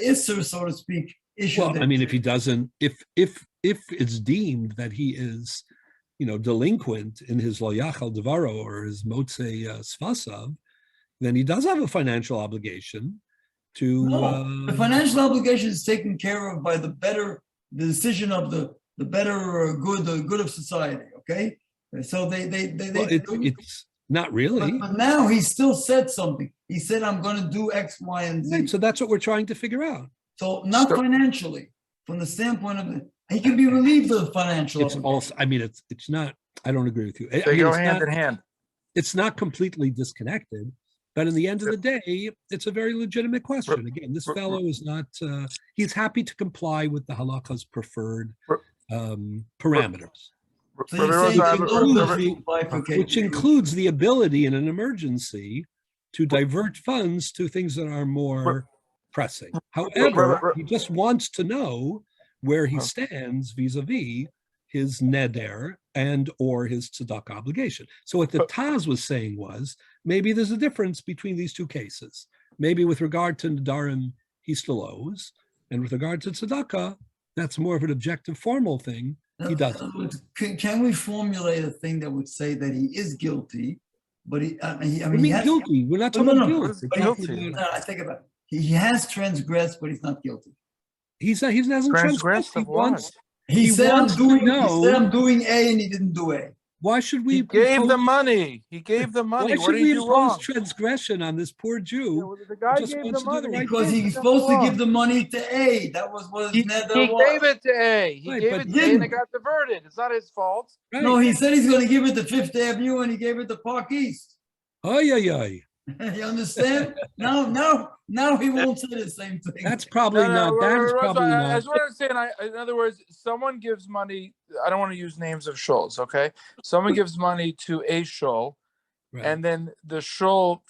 Isser, so to speak, issue? Well, I mean, if he doesn't, if it's deemed that he is, delinquent in his lo yachal devaro or his motzei svasav, then he does have a financial obligation to. No, the financial obligation is taken care of by the decision of the better good, the good of society. Okay, so they it's not really. But now he still said something. He said, "I'm going to do X, Y, and Z." Right, so that's what we're trying to figure out. So not financially, from the standpoint of he can be relieved of financial. It's also, I mean, it's not. I don't agree with you. They go hand in hand. It's not completely disconnected, but in the end of the day, it's a very legitimate question. Again, this fellow is not. He's happy to comply with the halakha's preferred parameters. So you're saying Which includes the ability in an emergency to divert funds to things that are more pressing. However, he just wants to know where he stands vis-a-vis his neder and or his tzedakah obligation. So what the Taz was saying was, maybe there's a difference between these two cases. Maybe with regard to Nedarim, he still owes, and with regard to tzedakah, that's more of an objective formal thing. He doesn't. Can we formulate a thing that would say that he is guilty, but I mean, We mean guilty. We're not talking about guilt. I think about it. He has transgressed, but he's not guilty. He hasn't transgressed. He said, wants to know. He said, I'm doing A, and he didn't do A. Why should we? He gave the money. He gave the money. Why should we impose transgression on this poor Jew? The guy just gave wants the to do the money right Because thing. he's supposed to give the money to A. That was what He his neder gave was. it to A. He Right, gave but it he to A, and didn't. it got diverted. It's not his fault. Right. No, he said he's going to give it to Fifth Avenue, and he gave it to Park East. Ay, ay, ay. You understand? No, he won't say the same thing. That's probably not. That is probably not. That's what I'm saying. In other words, someone gives money. I don't want to use names of shuls, okay? Someone gives money to a shul, Right. and then the shul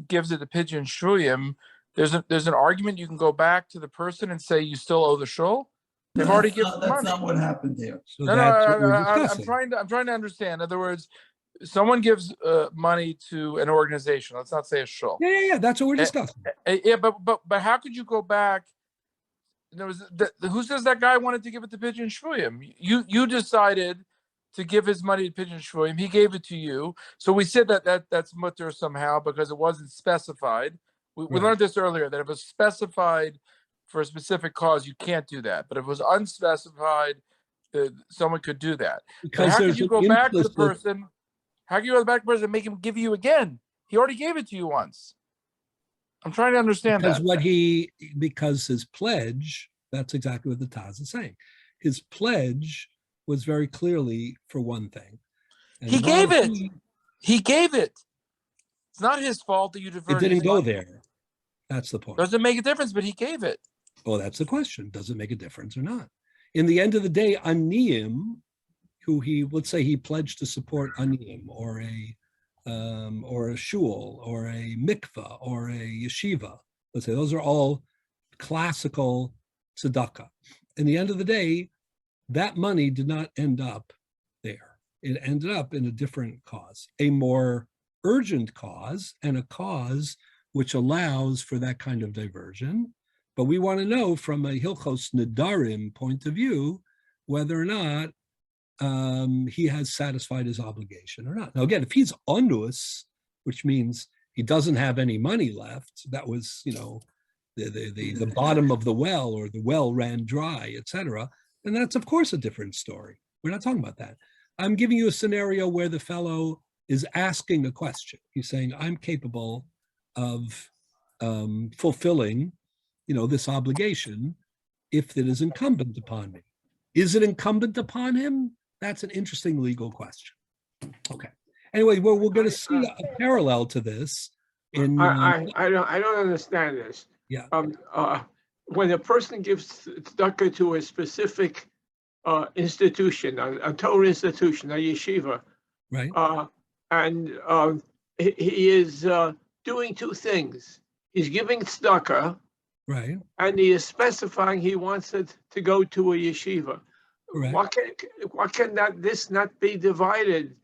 gives it to Pigeon Shuyim. There's an argument. You can go back to the person and say you still owe the shul. They've already given the money. That's not what happened here. So that's what we're discussing. I'm trying to understand. In other words, someone gives money to an organization. Let's not say a shul. Yeah. That's what we're discussing. Yeah, but how could you go back? Who says that guy wanted to give it to Pigeon Shvuyim? You decided to give his money to Pigeon Shvuyim. He gave it to you. So we said that's mutter somehow because it wasn't specified. We learned this earlier, that if it's specified for a specific cause, you can't do that. But if it was unspecified, someone could do that. Because how there's could you an go back to the implicit- person? How can you go back to the person and make him give you again? He already gave it to you once. I'm trying to understand Because that. because his pledge, that's exactly what the Taz is saying. His pledge was very clearly for one thing. And He gave it. He gave it. not his fault that you It diverted. didn't his go money. there. That's the point. Doesn't make a difference, but he gave it. Well, that's the question. Does it make a difference or not? In the end of the day, Aniyim, who let's say he pledged to support Aniyim or a shul or a mikvah or a yeshiva, let's say those are all classical tzedakah. In the end of the day, that money did not end up there. It ended up in a different cause, a more urgent cause and a cause which allows for that kind of diversion. But we want to know from a Hilchos Nedarim point of view whether or not he has satisfied his obligation or not. Now, again, if he's onus, which means he doesn't have any money left, that was, the bottom of the well, or the well ran dry, etc., then that's of course a different story. We're not talking about that. I'm giving you a scenario where the fellow is asking a question. He's saying, I'm capable of fulfilling, this obligation if it is incumbent upon me. Is it incumbent upon him? That's an interesting legal question. Okay. Anyway, well, we're going to see a parallel to this. I don't understand this. Yeah. When a person gives tzedakah to a specific institution, a Torah institution, a yeshiva, right, and he is doing two things. He's giving tzedakah, right, and he is specifying he wants it to go to a yeshiva. right. Why can this not be divided?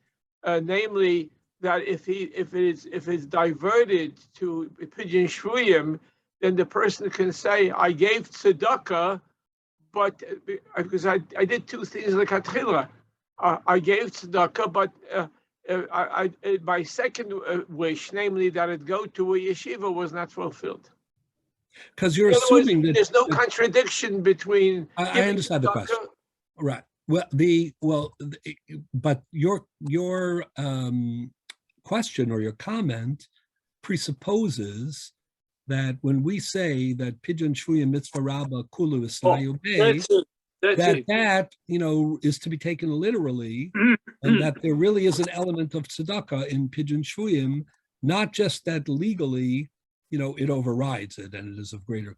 Namely, that if it's diverted to Pidyon Shvuyim, then the person can say, I gave tzedakah, but because I did two things like Atchila. I gave tzedakah, but my second wish, namely that it go to a yeshiva, was not fulfilled. Because you're assuming that there's no contradiction between. I understand the question. Right. But your question or your comment presupposes that when we say that Pidyon Shvuyim Mitzvah Rabbah Kulu Isayu Bey, that is to be taken literally, and that there really is an element of tzedakah in Pidyon Shvuyim, not just that legally, it overrides it and it is of greater,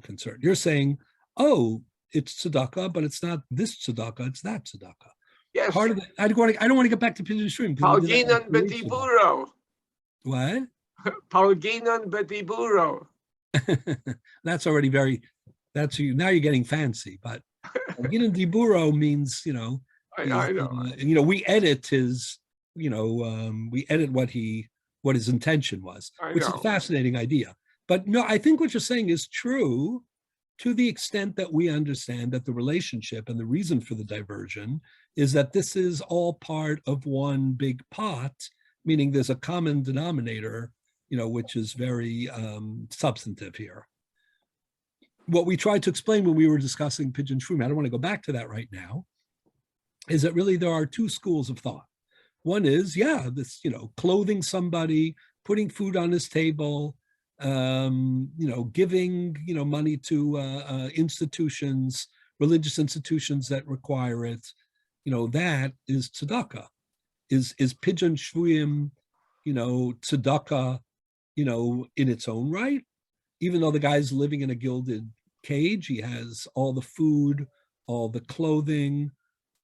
concern. You're saying, oh, it's tzedakah, but it's not this tzedakah, it's that tzedakah. Yes. Part of it, I don't want to get back to Pidyon Shvuyim. Palginan betiburo. What? Palginan betiburo. That's already now you're getting fancy, but Palginan diburo means, I know. We edit his, we edit what his intention was, which is a fascinating idea. But no, I think what you're saying is true to the extent that we understand that the relationship and the reason for the diversion is that this is all part of one big pot, meaning there's a common denominator, which is very substantive here. What we tried to explain when we were discussing Pidyon Shvuyim, I don't want to go back to that right now, is that really there are two schools of thought. One is, this, clothing somebody, putting food on his table, giving, money to institutions, religious institutions that require it, that is tzedakah. Is Pidyon Shvuyim, tzedakah, in its own right? Even though the guy's living in a gilded cage, he has all the food, all the clothing,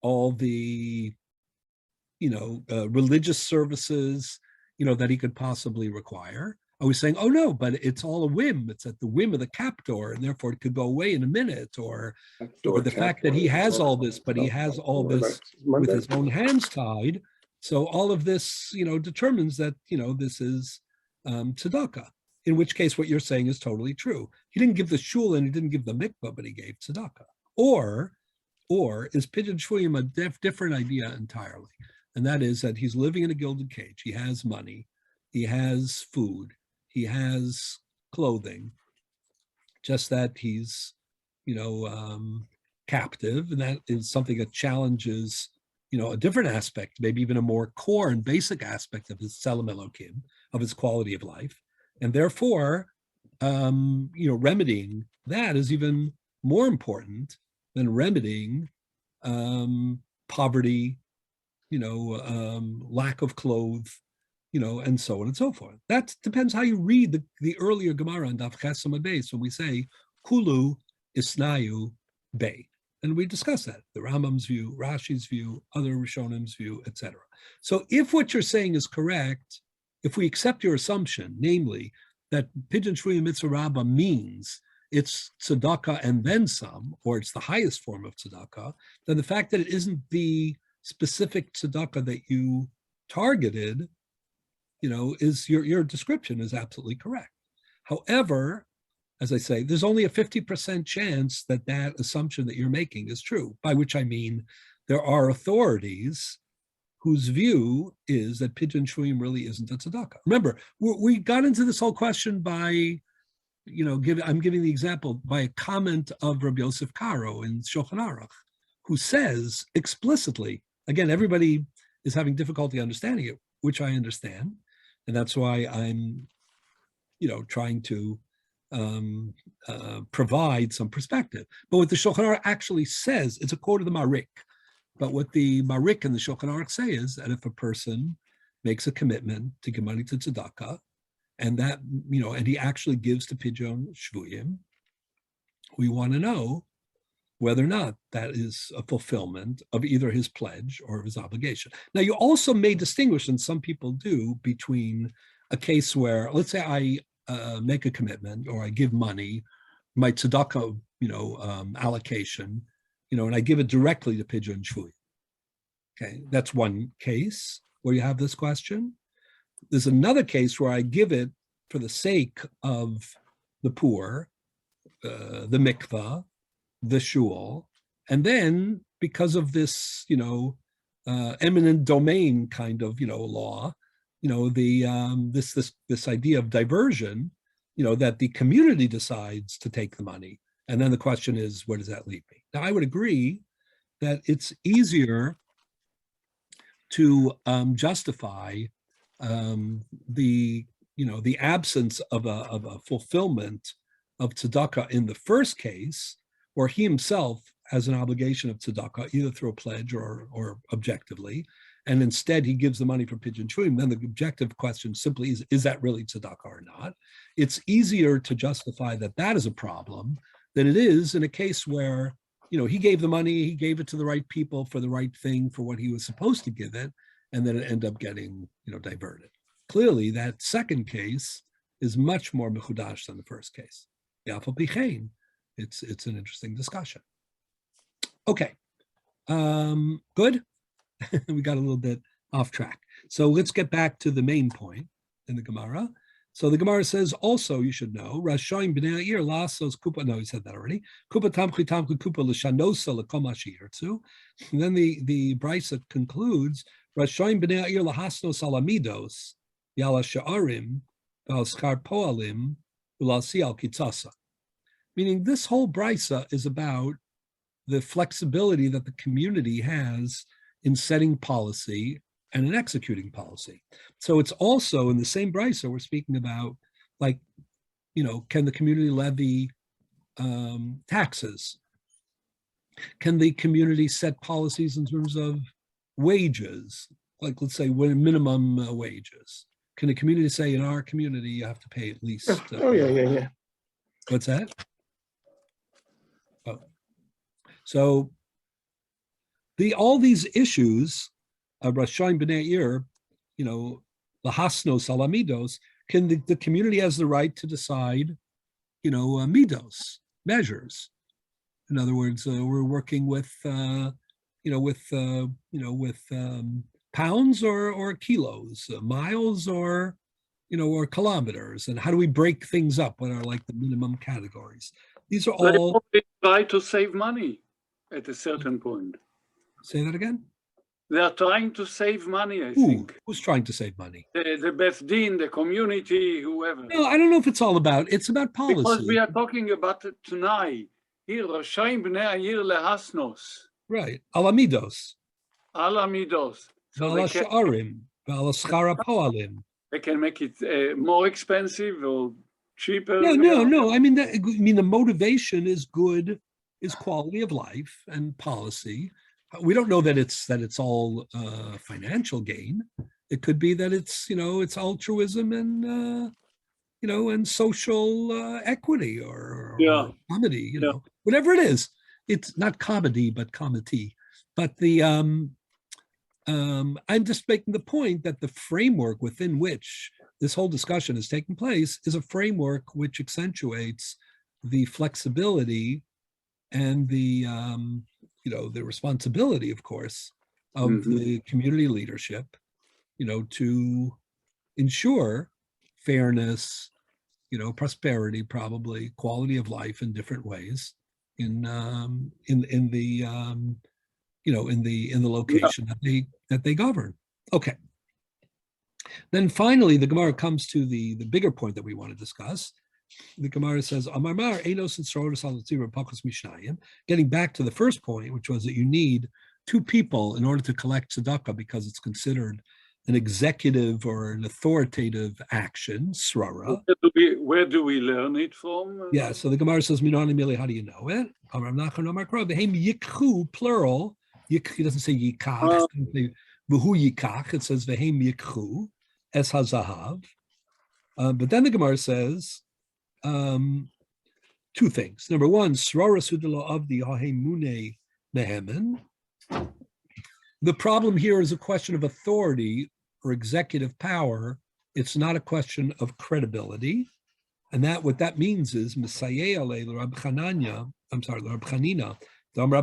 all the, religious services, that he could possibly require. Are we saying, oh no, but it's all a whim. It's at the whim of the captor, and therefore it could go away in a minute, or the fact that he has all this, but he has all this with his own hands tied. So all of this, determines that, this is tzedakah. In which case, what you're saying is totally true. He didn't give the shul and he didn't give the mikvah, but he gave tzedakah. Or is Pidyon Shvuyim a different idea entirely? And that is that he's living in a gilded cage. He has money, he has food, he has clothing, just that he's, captive. And that is something that challenges, a different aspect, maybe even a more core and basic aspect of his Tselem Elokim, of his quality of life. And therefore, remedying that is even more important than remedying poverty, lack of clothes, and so on and so forth. That depends how you read the earlier Gemara on Daf Chesam Beis when we say Kulu Isnayu Bei. And we discuss that, the Rambam's view, Rashi's view, other Rishonim's view, etc. So if what you're saying is correct, if we accept your assumption, namely that Pidyon Shvuyim Mitzvah Rabbah means it's tzedakah and then some, or it's the highest form of tzedakah, then the fact that it isn't the specific tzedakah that you targeted, is your description is absolutely correct. However, as I say, there's only a 50% chance that that assumption that you're making is true, by which I mean there are authorities whose view is that Pidyon Shvuyim really isn't a tzedakah. Remember, we got into this whole question by, I'm giving the example by a comment of Rabbi Yosef Karo in Shulchan Aruch, who says explicitly, again, everybody is having difficulty understanding it, which I understand, and that's why I'm, trying to provide some perspective. But what the Shulchan Aruch actually says, it's a quote of the Marik, but what the Marik and the Shulchan Aruch say is that if a person makes a commitment to give money to tzedakah, and that, and he actually gives to Pidyon Shvuyim, we want to know whether or not that is a fulfillment of either his pledge or of his obligation. Now, you also may distinguish, and some people do, between a case where, let's say I make a commitment or I give money, my tzedakah, allocation, and I give it directly to Pidyon Shvuyim. Okay, that's one case where you have this question. There's another case where I give it for the sake of the poor, the mikvah, the shul, and then because of this, eminent domain kind of, law, this idea of diversion, that the community decides to take the money, and then the question is, where does that leave me? Now, I would agree that it's easier to justify the absence of a fulfillment of tzedakah in the first case, where he himself has an obligation of tzedakah, either through a pledge or objectively, and instead he gives the money for Pidyon Shvuyim. Then the objective question simply is that really tzedakah or not? It's easier to justify that is a problem than it is in a case where, he gave the money, he gave it to the right people for the right thing, for what he was supposed to give it, and then it ended up getting, diverted. Clearly, that second case is much more mechudash than the first case. Yafal Pichein, it's an interesting discussion. Okay, good. We got a little bit off track. So let's get back to the main point in the Gemara. So the Gemara says, also, you should know, Rashoim b'nei ha'ir lasos kupa, no, he said that already. Kupa tamchi kupa l'shanosa l'kol ma she'yirtzu. And then the Brisa concludes, Rashoim b'nei ha'ir lahasnos alamidos, yala sha'arim, v'al schar po'alim, v'lasi al kitzasa. Meaning this whole Brisa is about the flexibility that the community has in setting policy and in executing policy. So it's also in the same Brisa we're speaking about, can the community levy taxes? Can the community set policies in terms of wages? Like, let's say, minimum wages. Can the community say, in our community, you have to pay at least... Yeah. What's that? Oh. So all these issues of Rashaim B'nei Ir, lahasnos alamidos, can the community has the right to decide, midos, measures. In other words, we're working with, pounds or kilos, miles or kilometers, and how do we break things up? What are like the minimum categories? These are all. They try to save money at a certain point. Say that again. They are trying to save money, I think. Who's trying to save money? The Beth Din, the community, whoever. No, I don't know if it's all about. It's about policy. Because we are talking about it tonight. Here, Rashaim b'nei ha'ir lehasnos. Right. Alamidos. Alamidos. V'ala sha'arim. V'ala schara po'alim. They can make it more expensive or cheaper. No. I mean, the motivation is good, is quality of life and policy. We don't know that it's all financial gain. It could be that it's, it's altruism and, and social equity or comedy, whatever it is. It's not comedy, but comedy. But I'm just making the point that the framework within which this whole discussion is taking place is a framework which accentuates the flexibility and the responsibility, of course, of the community leadership, to ensure fairness, prosperity, probably quality of life in different ways in the location that they govern. Okay. Then finally, the Gemara comes to the bigger point that we want to discuss. The Gemara says, getting back to the first point, which was that you need two people in order to collect tzedakah because it's considered an executive or an authoritative action, srara. Where do we learn it from? Yeah, so the Gemara says, how do you know it? Plural. He doesn't say yikach. It says v'hem yikchu es hazahav. But then the Gemara says two things. Number one, srara sudalo avdi hahemune mehemen. The problem here is a question of authority or executive power. It's not a question of credibility. And that what that means is Messiah Rab Chanina, Rab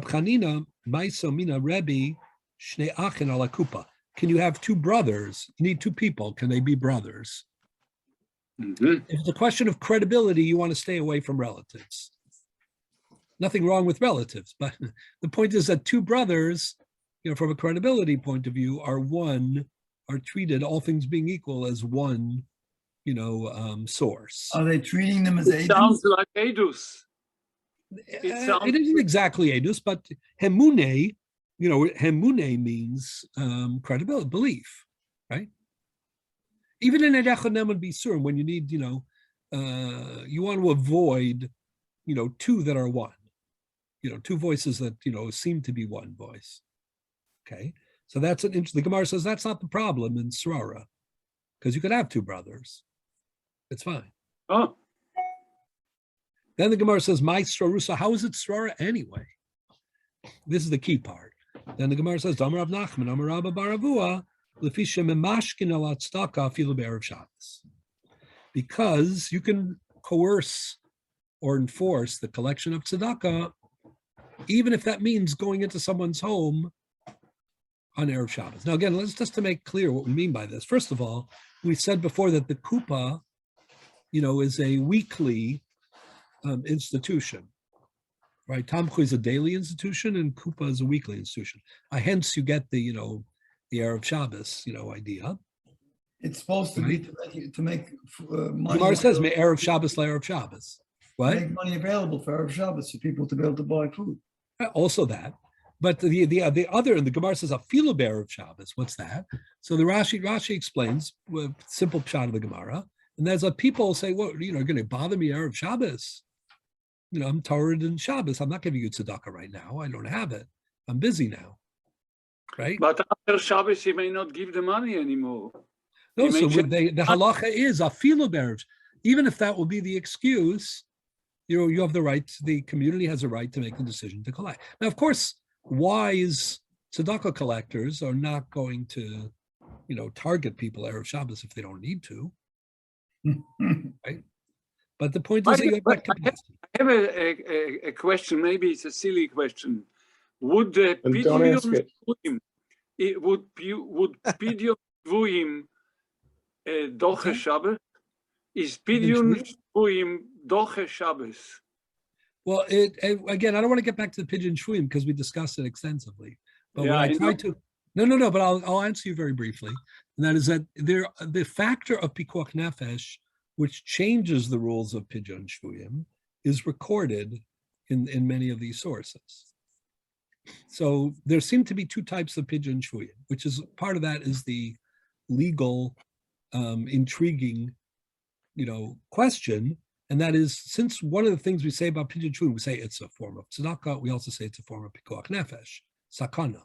Chanina, Maiso Mina Rebbe, Shnei Achin ala Kupa. Can you have two brothers? You need two people. Can they be brothers? If it's a question of credibility, you want to stay away from relatives. Nothing wrong with relatives, but the point is that two brothers, from a credibility point of view, are treated, all things being equal, as one, source. Are they treating them as agents? Sounds like edus. It isn't exactly edus, but hemune, hemune means credibility, belief, right? Even in Edechad and Bisurim, when you need, you want to avoid, two that are one, two voices that, seem to be one voice. Okay, so that's an interesting. The Gemara says that's not the problem in srara, because you could have two brothers. It's fine. Oh. Then the Gemara says, "My srarusa." How is it srara anyway? This is the key part. Then the Gemara says, "Damar Rav Nachman, Amar Rabba Baravua, lefisha memashkin alat staka afilu be'erev Shabbos." Because you can coerce or enforce the collection of tzedakah, even if that means going into someone's home on Erev Shabbos. Now, again, let's just to make clear what we mean by this. First of all, we said before that the kupa, is a weekly institution, right? Tamchu is a daily institution and kupa is a weekly institution. Hence, you get the, the Erev Shabbos, idea. It's supposed to be to make money. Gemara says, "Me Erev Shabbos, Erev Shabbos." What? Make money available for Erev Shabbos for people to be able to buy food. Also that. But the other, and the Gemara says, afilu be'erev Shabbos. What's that? So the Rashi explains with simple pshat of the Gemara, and there's people say, well, you're going to bother me Erev Shabbos. I'm Torah and Shabbos. I'm not giving you tzedakah right now. I don't have it. I'm busy now, right? But after Shabbos, he may not give the money anymore. No, so the halacha is afilu be'erev. Even if that will be the excuse, you have the right. The community has a right to make the decision to collect. Now, of course, wise tzedakah collectors are not going to, target people Erev Shabbos if they don't need to, right? But the point is, I have a question. Maybe it's a silly question. Would Pidyon Shvuim doche Shabbos? Is Pidyon Shvuim doche Shabbos? Well, again, I don't want to get back to the pigeon shvuim because we discussed it extensively. But what I try to, no, but I'll answer you very briefly, and that is that the factor of pikuach nefesh, which changes the rules of pigeon shvuim, is recorded in many of these sources. So there seem to be two types of pigeon shvuim, which is part of that is the legal, intriguing, question. And that is, since one of the things we say about pigeon shvuim, we say it's a form of tzedakah, we also say it's a form of pikuach nefesh, sakana.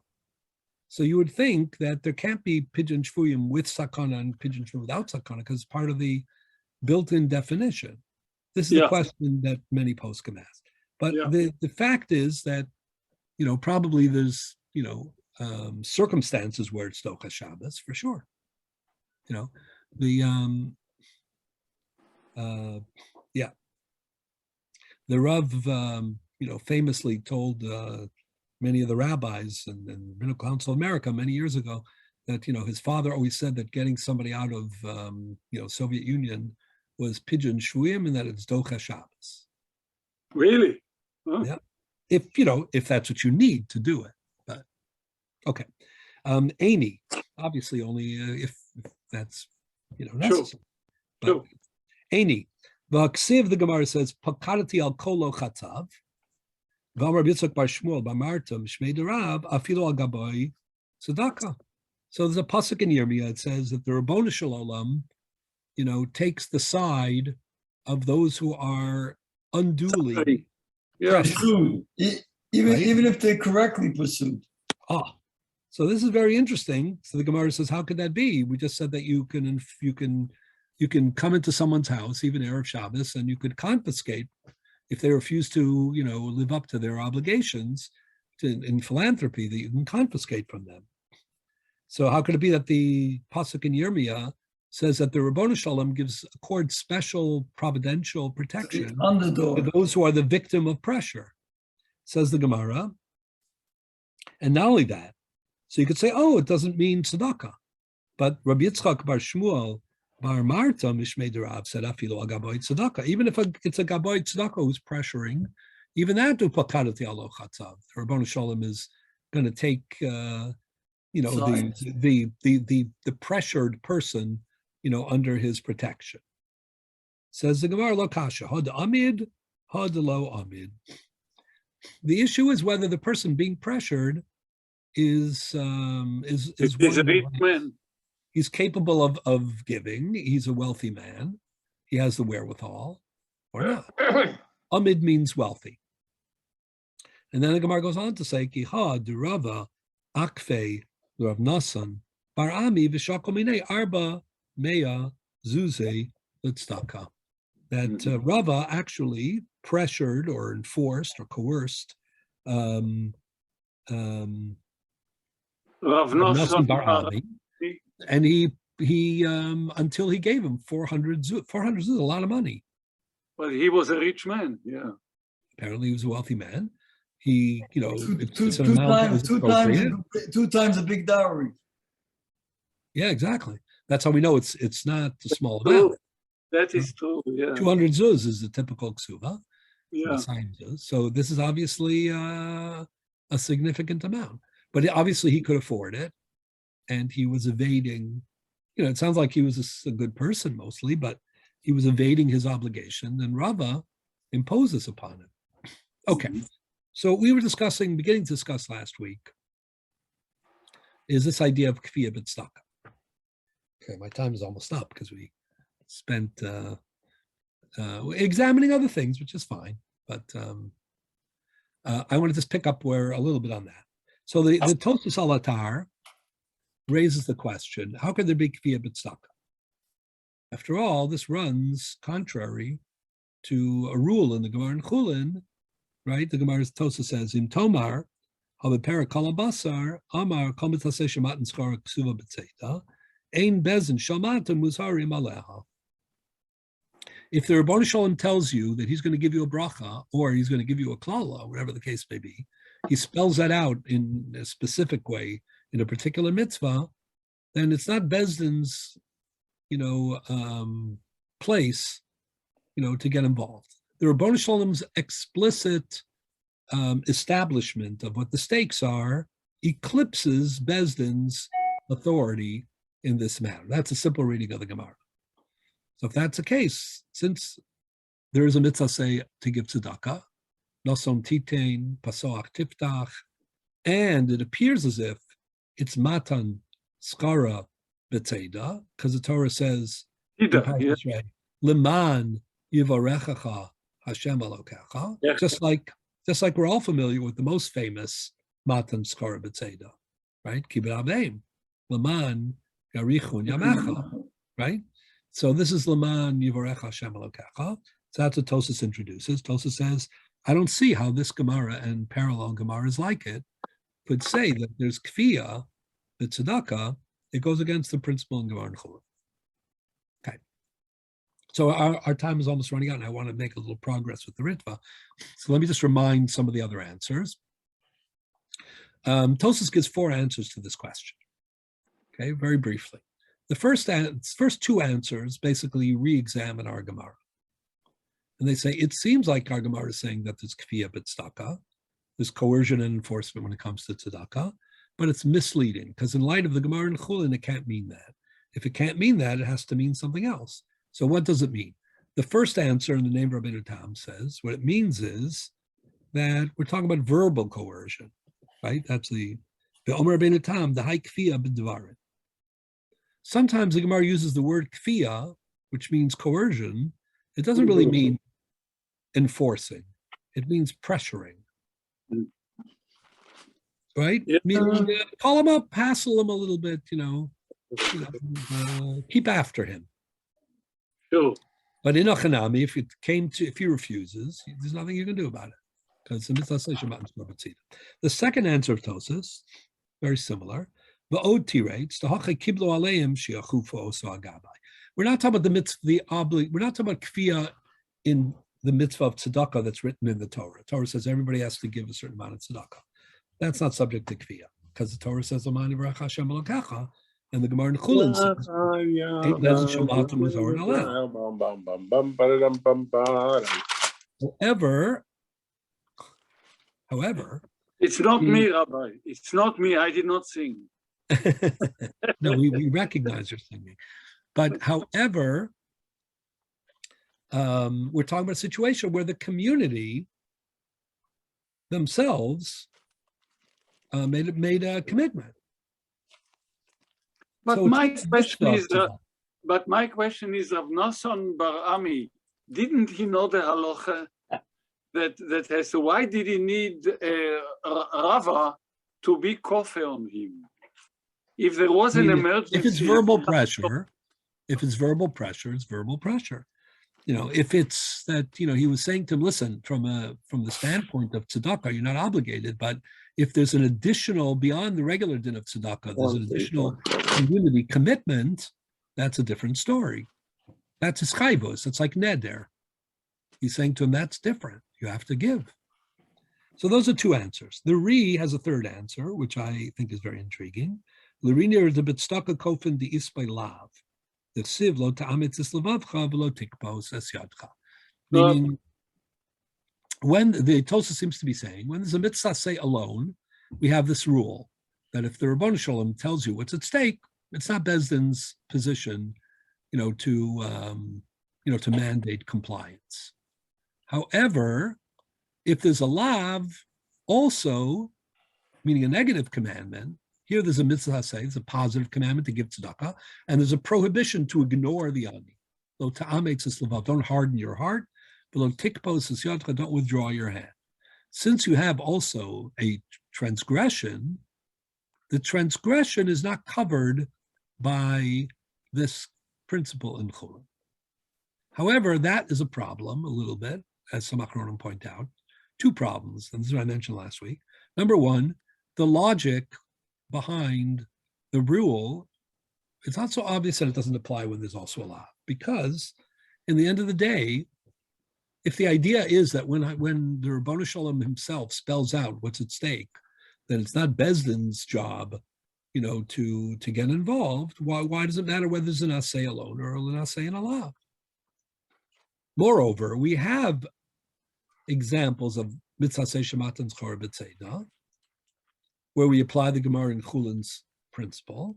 So you would think that there can't be pidyon shvuyim with sakana and pidyon shvuyim without sakana because it's part of the built-in definition. This is a question that many poskim ask. But the fact is that, probably there's, circumstances where it's Docha Shabbos for sure. The Rav, famously told many of the rabbis and the Rabbinical Council of America many years ago that, his father always said that getting somebody out of, Soviet Union was pidyon shvuyim and that it's Docha Shabbos. Really? Huh? Yeah. If that's what you need to do it. But okay. Aini, obviously only if that's necessary. Sure. Aini. V'aksiv, the Gemara says, Pakadati al kolo chatav. V'amar Yitzchak bar Shmuel b'martam shmei derav afilu al gaboy tzedakah. So there's a pasuk in Yirmiyah. It says that the Rabboni Shalom, takes the side of those who are unduly pursued, even if they're correctly pursued. So this is very interesting. So the Gemara says, how could that be? We just said that you can come into someone's house, even Erev Shabbos, and you could confiscate if they refuse to, live up to their obligations in philanthropy, that you can confiscate from them. So how could it be that the pasuk in Yirmiyah says that the Rabboni Shalom accords special providential protection to those who are the victim of pressure, says the Gemara. And not only that, so you could say, it doesn't mean tzedakah. But Rabbi Yitzchak bar Shmuel bar Marta mishmei derav said afilu agaboy tzedakah. Even if it's a gaboy tzedakah who's pressuring, even that do pakadati alo chatzav. The Rabboni Shalom is going to take the pressured person, under his protection. Says the Gemara lo kasha had amid had lo amid. The issue is whether the person being pressured is a rich man. He's capable of giving. He's a wealthy man. He has the wherewithal, or not. Amid means wealthy. And then the Gemara goes on to say, Ki ha durava akfe Rav Nasan bar ami v'shakomine arba mea zuze staka. That Rava actually pressured or enforced or coerced Rav Nasan bar ami, and he until he gave him 400 zuz. 400 zuz is a lot of money. Well, he was a rich man. Yeah. Apparently, he was a wealthy man. He, two times a big dowry. Yeah, exactly. That's how we know it's not a small amount. That is true. Yeah. 200 zuz is the typical ksuva. Yeah. So this is obviously a significant amount. But obviously he could afford it, and he was evading. It sounds like he was a good person mostly, but he was evading his obligation, and Rava imposes upon him. Okay. So we were beginning to discuss last week, is this idea of kfiyah b'tzedakah. Okay, my time is almost up because we spent examining other things, which is fine. But I want to just pick up a little bit on that. So the Tosfos Alatar raises the question, how can there be kfiyah b'tzedakah? After all, this runs contrary to a rule in the Gemara in Chulin, right? The Gemara Tosfos says, Im Tomar, Havepera Kalabasar, Amar, Kalmitaseh Shematan Skara Ksuva B'Tzeita, Ein Bezin Shalmata Muzarim Aleha. If the Rabboni Shalom tells you that he's going to give you a bracha, or he's going to give you a klala, whatever the case may be, he spells that out in a specific way, in a particular mitzvah, then it's not Bezdin's, place, to get involved. The Rabboni Shalom's explicit establishment of what the stakes are eclipses Bezdin's authority in this matter. That's a simple reading of the Gemara. So if that's the case, since there is a mitzvah say to give tzedakah, nosom titain, pasoach tiftach, and it appears as if it's matan skara b'tzeda, because the Torah says, Liman yivarechacha Hashem Elokecha, just like we're all familiar with the most famous matan skara b'tzeda, right? Kibbut Aveim, Laman Yarichun Yamacha, right? So this is Laman Yivorech Hashem Elokecha. So that's what Tosas introduces. Tosas says, I don't see how this Gemara and parallel Gemaras like it could say that there's kfiyah, the tzedakah, it goes against the principle in Gemara and Chulin. Okay. So our time is almost running out, and I want to make a little progress with the Ritva. So let me just remind some of the other answers. Tosas gives 4 answers to this question. Okay, very briefly. The first two answers basically re-examine our Gemara. And they say, it seems like our Gemara is saying that there's kfiyah b'tzedakah, there's coercion and enforcement when it comes to tzedakah, but it's misleading, because in light of the Gemara and Chulin, it can't mean that. If it can't mean that, it has to mean something else. So what does it mean? The first answer in the name of Rabbi Tam says, what it means is that we're talking about verbal coercion, right? That's the Omer Rabbi Tam, the high kfiyah b'dvarim. Sometimes the Gemara uses the word kfiyah, which means coercion. It doesn't really mean enforcing. It means pressuring. Right? Yeah. Meaning, call him up, hassle him a little bit, keep after him. Sure. But in Achanami, if he refuses, there's nothing you can do about it. Because the mitzvah says Shema and Shema. The second answer of Tosas, very similar. V'od tirates, the hachei kiblo aleim shiachufa oso agabai. We're not talking about the mitzvah, we're not talking about kfiyah in the mitzvah of tzedakah that's written in the Torah. The Torah says everybody has to give a certain amount of tzedakah. That's not subject to kfiyah, because the Torah says Aman Yivarech Hashem Elokecha, and the Gemara in Chulin says it doesn't shematim with or However, it's not me, Rabbi. It's not me. I did not sing. no, we recognize your singing. But however, we're talking about a situation where the community themselves made a commitment. But So my it's question is, mitzvah. Rav Nosson Bar Ami, didn't he know the halacha that has? So why did he need Rava to be kofar on him? If there was an emergency, if it's verbal pressure, it's verbal pressure. If it's that, he was saying to him, listen, from the standpoint of tzedakah, you're not obligated, but if there's an additional, beyond the regular din of tzedakah, there's an additional community commitment, that's a different story. That's his chayvus. It's like neder. He's saying to him, that's different. You have to give. So those are 2 answers. The Ri has a third answer, which I think is very intriguing. L'rinir is the b'tzedakah kofin the ispay lav. The siv lo ta'amitz es levavcha v'lo tikpos es yadcha. Meaning, when the Tosha seems to be saying, when there's a mitzvah say alone, we have this rule that if the Rabbanu Shalom tells you what's at stake, it's not Bezdin's position, to mandate compliance. However, if there's a lav, also, meaning a negative commandment, here there's a mitzvah say, it's a positive commandment to give tzedakah, and there's a prohibition to ignore the ani. Lo ta'ametz es levav, don't harden your heart. Below tikpos es yadcha, don't withdraw your hand. Since you have also a transgression, the transgression is not covered by this principle in Chulin. However, that is a problem a little bit, as some Achronim point out. 2 problems, and this is what I mentioned last week. Number 1, the logic behind the rule, it's not so obvious that it doesn't apply when there's also a law, because in the end of the day, if the idea is that when the Rabbanu Shalom himself spells out what's at stake, then it's not Bezdin's job, to get involved. Why does it matter whether it's an asay alone or an asay in a law? Moreover, we have examples of mitzvah shematan zchor b'tzeidah, where we apply the Gemara in Chulin's principle,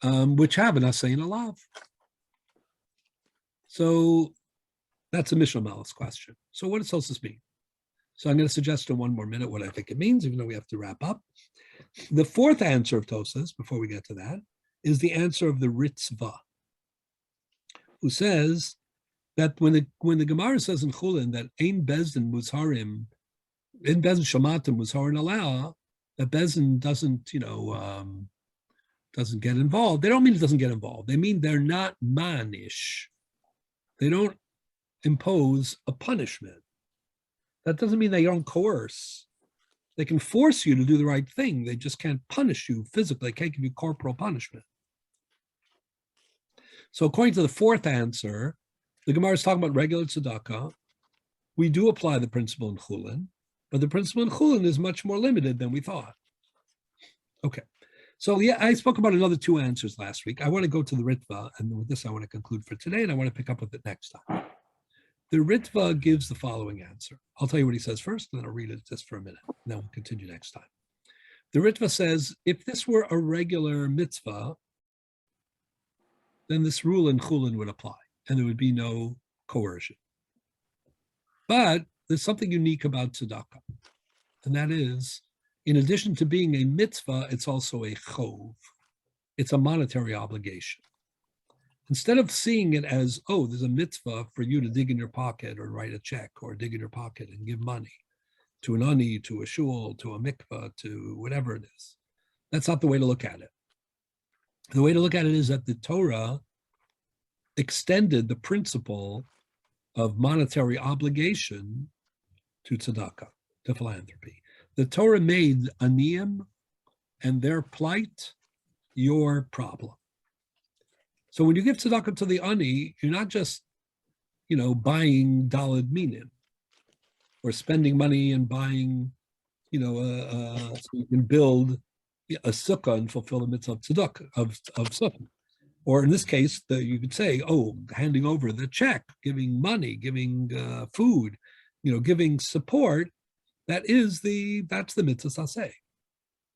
which have an asay and a lav. So that's a Mishnah Malas question. So what does Tosas mean? So I'm going to suggest in 1 more minute what I think it means, even though we have to wrap up. The 4th answer of Tosas, before we get to that, is the answer of the Ritzvah, who says that when the Gemara says in Chulin that Ein Bezdin Muzharim, Ein Bezdin Shamatim Muzharin Alaa, that Bezdin doesn't, doesn't get involved. They don't mean it doesn't get involved. They mean they're not manish. They don't impose a punishment. That doesn't mean they don't coerce. They can force you to do the right thing. They just can't punish you physically. They can't give you corporal punishment. So according to the fourth answer, the Gemara is talking about regular tzedakah. We do apply the principle in Chulin, but the principle in Chulin is much more limited than we thought. Okay. So yeah, I spoke about another two answers last week. I want to go to the Ritva, and with this I want to conclude for today, and I want to pick up with it next time. The Ritva gives the following answer. I'll tell you what he says first, and then I'll read it just for a minute, and then we'll continue next time. The Ritva says, if this were a regular mitzvah, then this rule in Chulin would apply, and there would be no coercion. But there's something unique about tzedakah, and that is, in addition to being a mitzvah, it's also a chov. It's a monetary obligation. Instead of seeing it as, oh, there's a mitzvah for you to dig in your pocket or write a check or dig in your pocket and give money to an ani, to a shul, to a mikvah, to whatever it is. That's not the way to look at it. The way to look at it is that the Torah extended the principle of monetary obligation to tzedakah, to philanthropy. The Torah made aniyim and their plight your problem. So when you give tzedakah to the ani, you're not just, buying daled minim or spending money and buying, so you can build a sukkah and fulfill the mitzvah of tzedakah, of sukkah. Or in this case, you could say, handing over the check, giving money, giving food, giving support. That's the mitzvah saseh.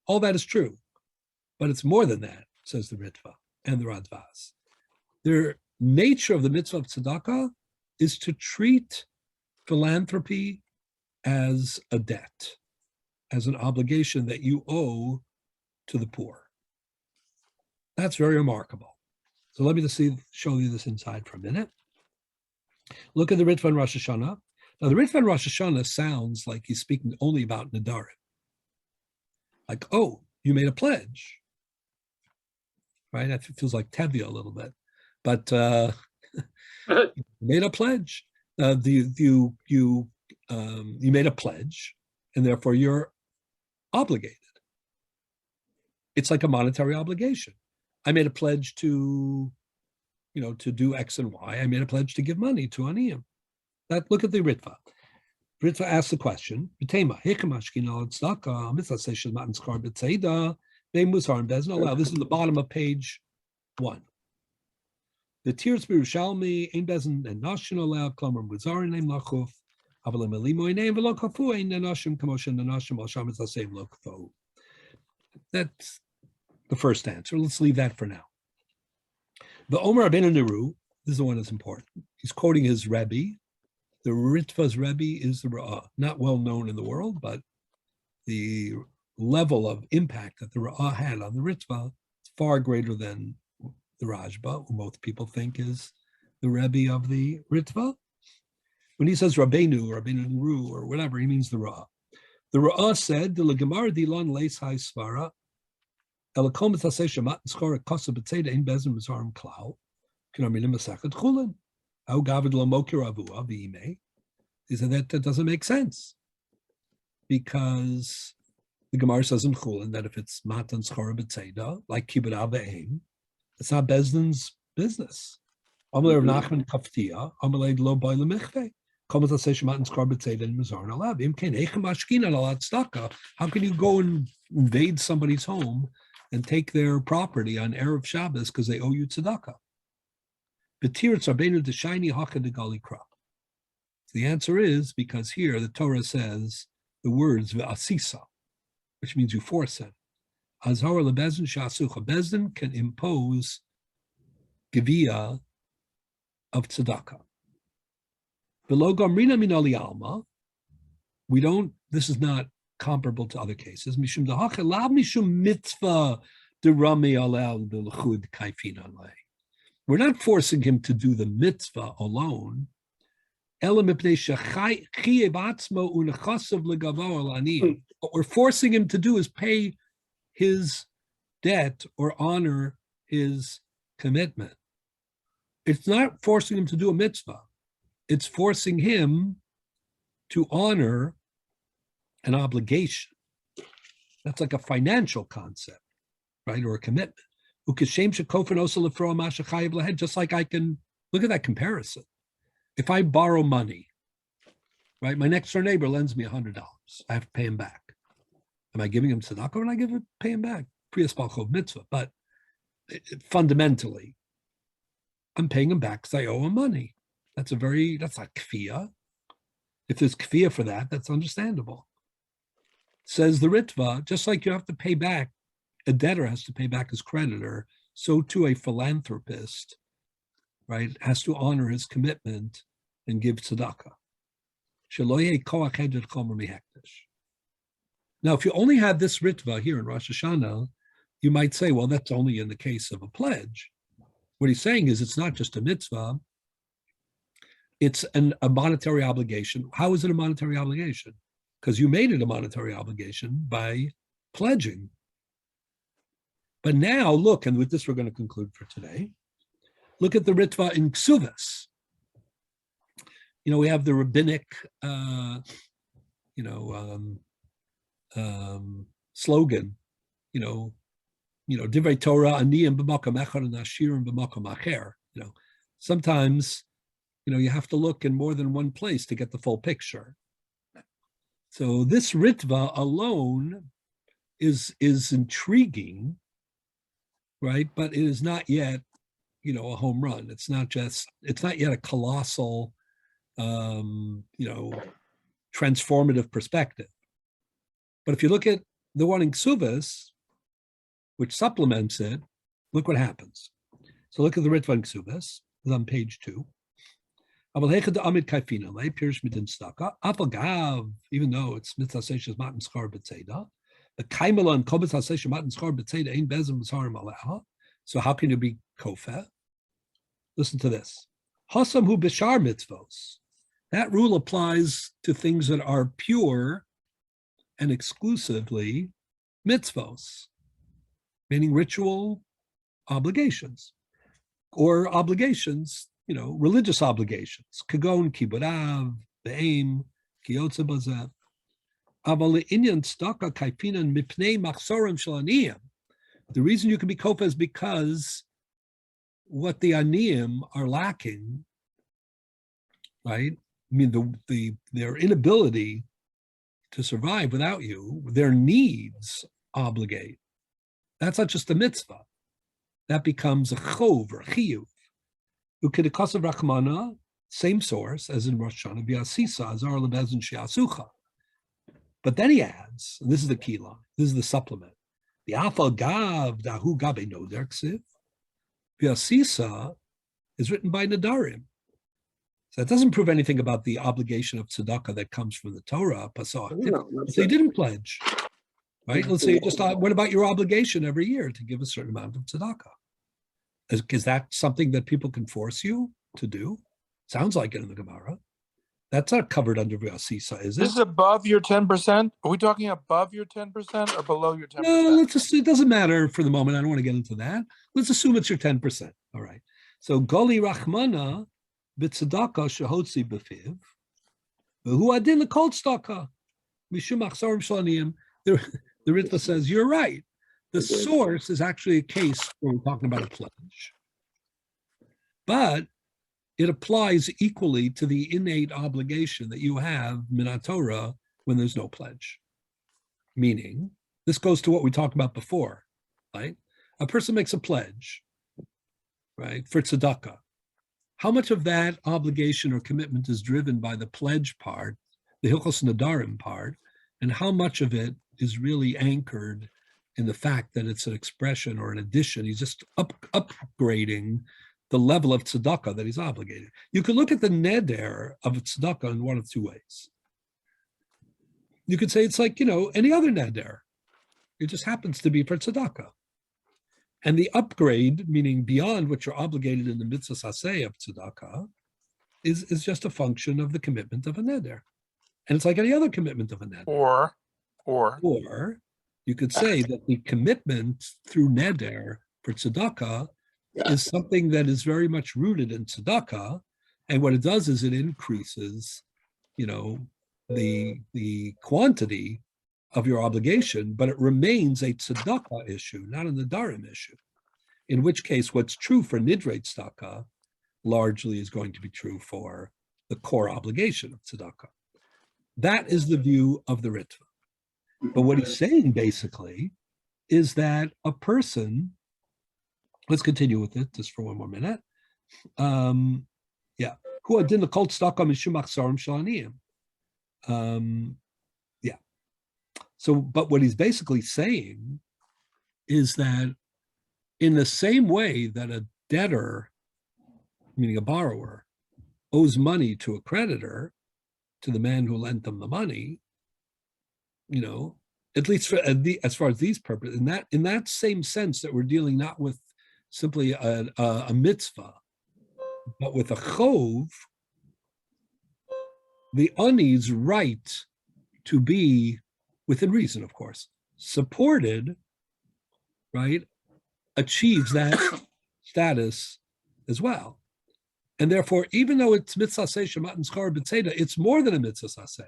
All that is true, but it's more than that, says the Ritva and the Radvaz. The nature of the mitzvah of tzedakah is to treat philanthropy as a debt, as an obligation that you owe to the poor. That's very remarkable. So let me just show you this inside for a minute. Look at the Ritva and Rosh Hashanah. Now, the Ritva and Rosh Hashanah sounds like he's speaking only about nidrate. Like, you made a pledge, right? That feels like Tevya a little bit, but you made a pledge. You made a pledge, and therefore you're obligated. It's like a monetary obligation. I made a pledge to do X and Y. I made a pledge to give money to aniyim. Look at the Ritva. Ritva asks the question, this is the bottom of page 1. The tears Yerushalmi ain't bezin and nashim allowed klamer muzarin name lachuf avalim elimoy name v'lo kafu ain't nashim kamoshin nashim al sham is the same lo kafu. That's the first answer. Let's leave that for now. The Omer Rabbeinu Neru, this is the one that's important. He's quoting his Rabbi. The Ritva's Rabbi is the Ra'ah, not well known in the world, but the level of impact that the Ra'ah had on the Ritva is far greater than the Rajba, who most people think is the Rabbi of the Ritva. When he says Rabbeinu Neru, or whatever, he means the Ra'ah. The Ra'ah said, "The Gemara dilon leis hai svara, elakom etasei shemat skor kosa b'tzeda in bezin mizarim klau, kinaminim masachet chulin." He said that doesn't make sense, because the Gemara says in Chulin that if it's matan schara b'tzeda, like kibbut av'eim, it's not Bezdin's business. Amalei Rav Nachman kaftia, amalei lo by lemichve. Komat asay matan schara b'tzeda in mizarin alav. Im kein eichem mashkin alat staka. How can you go and invade somebody's home and take their property on Erev Shabbos because they owe you tzedakah? The answer is because here the Torah says the words ve'asisa, which means you force it. Azhar lebezin shasucha. Bezdin can impose gevia of tzedakah. Below gamrina minali alma, we don't. This is not comparable to other cases. Mishum dahacha lav mishum mitzvah derami alal bilchud kaifin alei. We're not forcing him to do the mitzvah alone, What we're forcing him to do is pay his debt or honor his commitment. It's not forcing him to do a mitzvah. It's forcing him to honor an obligation. That's like a financial concept, right? Or a commitment. Just like I can, look at that comparison. If I borrow money, right? My next door neighbor lends me $100. I have to pay him back. Am I giving him tzedakah or am I pay him back? Mitzvah. But fundamentally, I'm paying him back because I owe him money. That's not kfiyah. If there's kfiyah for that, that's understandable. Says the Ritva, just like you have to pay back, a debtor has to pay back his creditor, so too a philanthropist, right, has to honor his commitment and give tzedakah. Now, if you only had this Ritva here in Rosh Hashanah, you might say, well, that's only in the case of a pledge. What he's saying is it's not just a mitzvah, it's a monetary obligation. How is it a monetary obligation? Because you made it a monetary obligation by pledging. But now look, and with this we're going to conclude for today, look at the Ritva in Ksuvas. We have the rabbinic, slogan, Divrei Torah, aniyim b'makom echad and ashirim b'makom acher. Sometimes, you have to look in more than one place to get the full picture. So this Ritva alone is intriguing, right? But it is not yet, a home run. It's not yet a colossal, transformative perspective. But if you look at the one in Ksuvas, which supplements it, look what happens. So look at the Ritva in Ksuvas, it's on page 2. Even though it's mitzvah seishes matan schar b'tzeda, the kaimela and kobetz seishes matan schar b'tzeda ain't bezem b'sarim aleha. So how can you be kofeh? Listen to this. Hasam hu b'shar mitzvos. That rule applies to things that are pure and exclusively mitzvos, meaning ritual obligations, or obligations, religious obligations. Kagon kiburav, be'em, kiyotze bazeh. Aval inyan staka kaifinan mipnei machsorim shalaniyim. The reason you can be kofa is because what the aniyim are lacking, right? I mean, their inability to survive without you, their needs obligate. That's not just a mitzvah. That becomes a chov or chiyuv. Ukidikasav rachmana, same source as in Rosh Hashanah, v'asisa azar lebezin she'asucha. But then he adds, and this is the key line, this is the supplement. The afal gav dahu gabe no derksiv. V'asisa is written by Nadarim. So that doesn't prove anything about the obligation of tzedakah that comes from the Torah. So he didn't pledge, right? Let's say what about your obligation every year to give a certain amount of tzedakah? Is that something that people can force you to do? Sounds like it in the Gemara. That's not covered under V'asisa, is it? This is above your 10%? Are we talking above your 10% or below your 10%? No, it doesn't matter for the moment. I don't want to get into that. Let's assume it's your 10%. All right. So Goli Rachmana b'tzedakah shehotzi b'fiv, v'hu adin l'kol staka mishum achsarim shlaniyim. The Ritva says, you're right. The source is actually a case where we're talking about a pledge. But it applies equally to the innate obligation that you have minat Torah when there's no pledge. Meaning, this goes to what we talked about before, right? A person makes a pledge, right, for tzedakah. How much of that obligation or commitment is driven by the pledge part, the Hilchos Nadarim part, and how much of it is really anchored in the fact that it's an expression or an addition? He's just upgrading the level of tzedakah that he's obligated. You could look at the neder of tzedakah in one of two ways. You could say it's like, any other neder. It just happens to be for tzedakah. And the upgrade, meaning beyond what you're obligated in the mitzvah saseh of tzedakah, is just a function of the commitment of a neder. And it's like any other commitment of a neder. Or Or you could say that the commitment through neder for tzedakah is something that is very much rooted in tzedakah. And what it does is it increases, the quantity of your obligation, but it remains a tzedakah issue, not a nedarim issue. In which case, what's true for nidrate staka largely is going to be true for the core obligation of tzedakah. That is the view of the Ritva. But what he's saying basically is that a person, let's continue with it just for one more minute. Who adin l'kol tzedakah mishum achsarim shel aniyim. So, but what he's basically saying is that in the same way that a debtor, meaning a borrower, owes money to a creditor, to the man who lent them the money, at least for, as far as these purposes, in that same sense that we're dealing not with simply a mitzvah, but with a chov, the ani's right to be, within reason, of course, supported, right, achieves that status as well. And therefore, even though it's mitzvah say shemat and schar b'tzeda, it's more than a mitzvah say.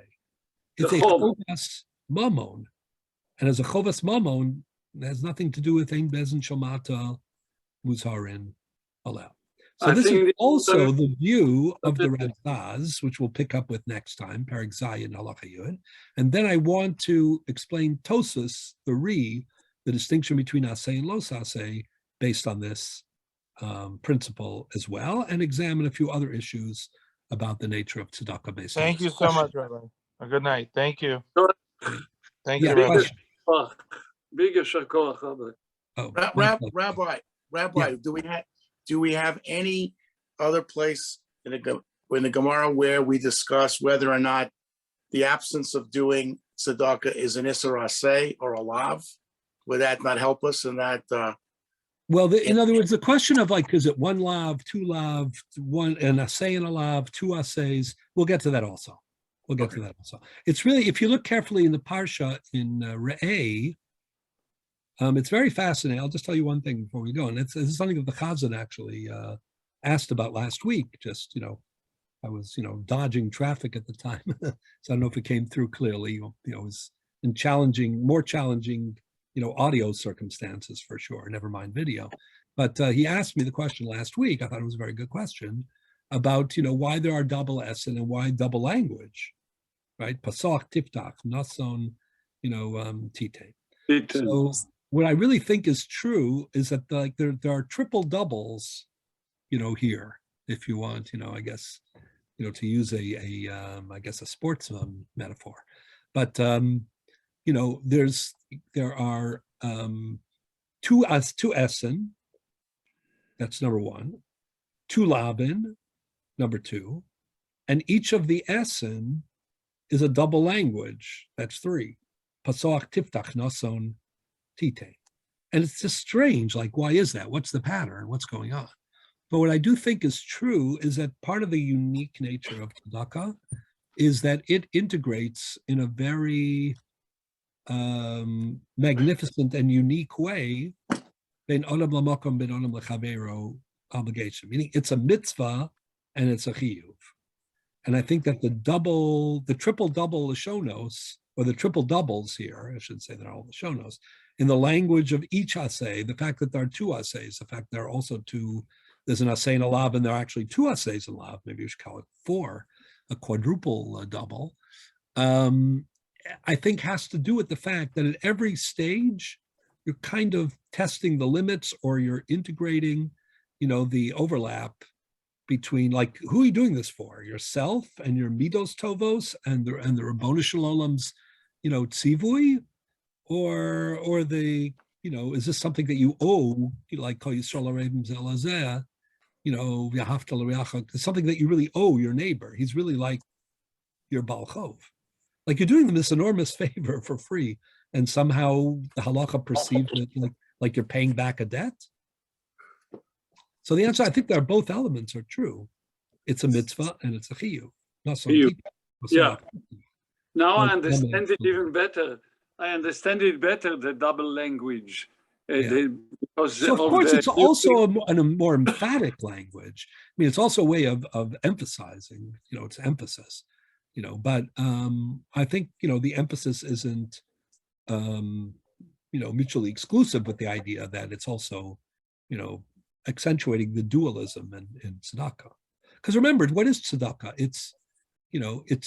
It's a chovas mamon. And as a chovas mamon, it has nothing to do with ein bezin shalmata muzharin allow. So this is also the view of the Ramaz, which we'll pick up with next time, Perek Zayin Halacha Yud. And then I want to explain Tosas, the distinction between asay and los asay, based on this principle as well, and examine a few other issues about the nature of tzedakah based. Thank you so much, Rabbi. A good night. Thank you. Thank you, Rabbi. Rabbi, do we have any other place in the Gemara where we discuss whether or not the absence of doing tzedakah is an isser asay or a lav? Would that not help us in that? Well, in other words, the question of is it one lav, two lav, one an asay and a lav, two asays? We'll get to that also. It's really, if you look carefully in the parsha in Re'eh, it's very fascinating. I'll just tell you one thing before we go, and this is something that the Chazan actually asked about last week. Just I was dodging traffic at the time, so I don't know if it came through clearly. It was in more challenging audio circumstances for sure, never mind video. But he asked me the question last week. I thought it was a very good question about, why there are double S and why double language, right? Pasach, tiftach, nason, tite. So what I really think is true is that there are triple doubles, here, if you want, I guess, to use a sports metaphor. But there are two essen, that's number one, two labin, number two, and each of the essen is a double language, that's three. Pasach, tiftach, nason, tite. And it's just strange, why is that? What's the pattern? What's going on? But what I do think is true is that part of the unique nature of tzedakah is that it integrates in a very magnificent and unique way ben olam lamakom ben olam lechavero obligation, meaning it's a mitzvah and it's a chiyuv. And I think that the triple double Lashonos, or the triple doubles here, I should say they're all Lashonos, in the language of each asay, the fact that there are two asays, the fact there are also two, there's an asay and a lav, and there are actually two asays and lav, maybe you should call it four, a quadruple double, I think has to do with the fact that at every stage, you're kind of testing the limits, or you're integrating, the overlap between, who are you doing this for? Yourself and your midos tovos and the Rabbonu Shalom's, tzivui, or the, is this something that you owe, like Kol Yisrael Arevim Zelazeh, V'ahavta l'reacha, it's something that you really owe your neighbor. He's really like your Baal Chov. You're doing them this enormous favor for free, and somehow the halacha perceives it like you're paying back a debt. So the answer, I think that both elements are true. it's a mitzvah and it's a chiyuv. Not so Chiyuv. deep. Yeah. Now I Well, understand it even better. I understand it better, the double language. Because So of course, it's also a more emphatic language. I mean, it's also a way of emphasizing, it's emphasis, but I think, the emphasis isn't, mutually exclusive with the idea that it's also, accentuating the dualism in tzedakah. Because remember, what is tzedakah? It's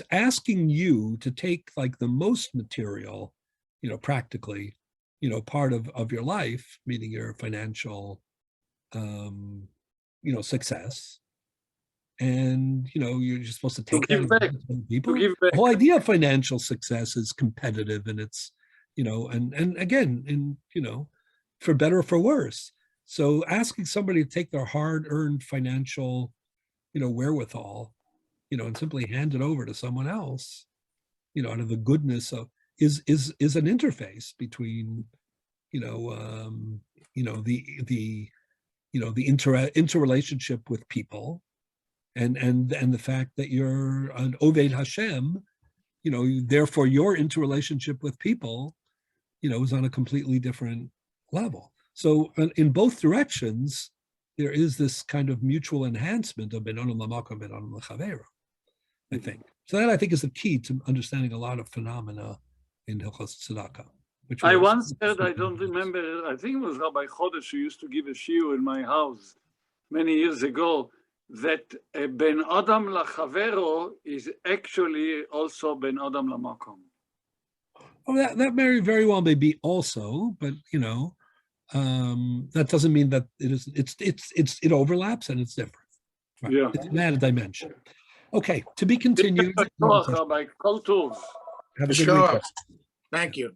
asking you to take like the most material, practically, part of your life, meaning your financial, success. And, you're just supposed to take give that back. people. To give back. The whole idea of financial success is competitive, and it's, and again, for better or for worse. So asking somebody to take their hard-earned financial, wherewithal, and simply hand it over to someone else, out of the goodness of is an interface between, the interrelationship with people, and the fact that you're an Oved Hashem, therefore your interrelationship with people, is on a completely different level. So in both directions, there is this kind of mutual enhancement of ben olam lamakom, ben olam l'chavero, I think. So that, I think, is the key to understanding a lot of phenomena in Hilchos Tzedakah. I once heard, I don't remember, I think it was Rabbi Chodesh who used to give a shiur in my house many years ago, that ben adam l'chavero is actually also ben adam lamakom. Oh, that very well may be also, but that doesn't mean that it is. It overlaps and it's different. Right? Yeah, it's an added dimension. Okay, to be continued. Rabbi, kol tov. Have a good Sure. weekend. Thank you.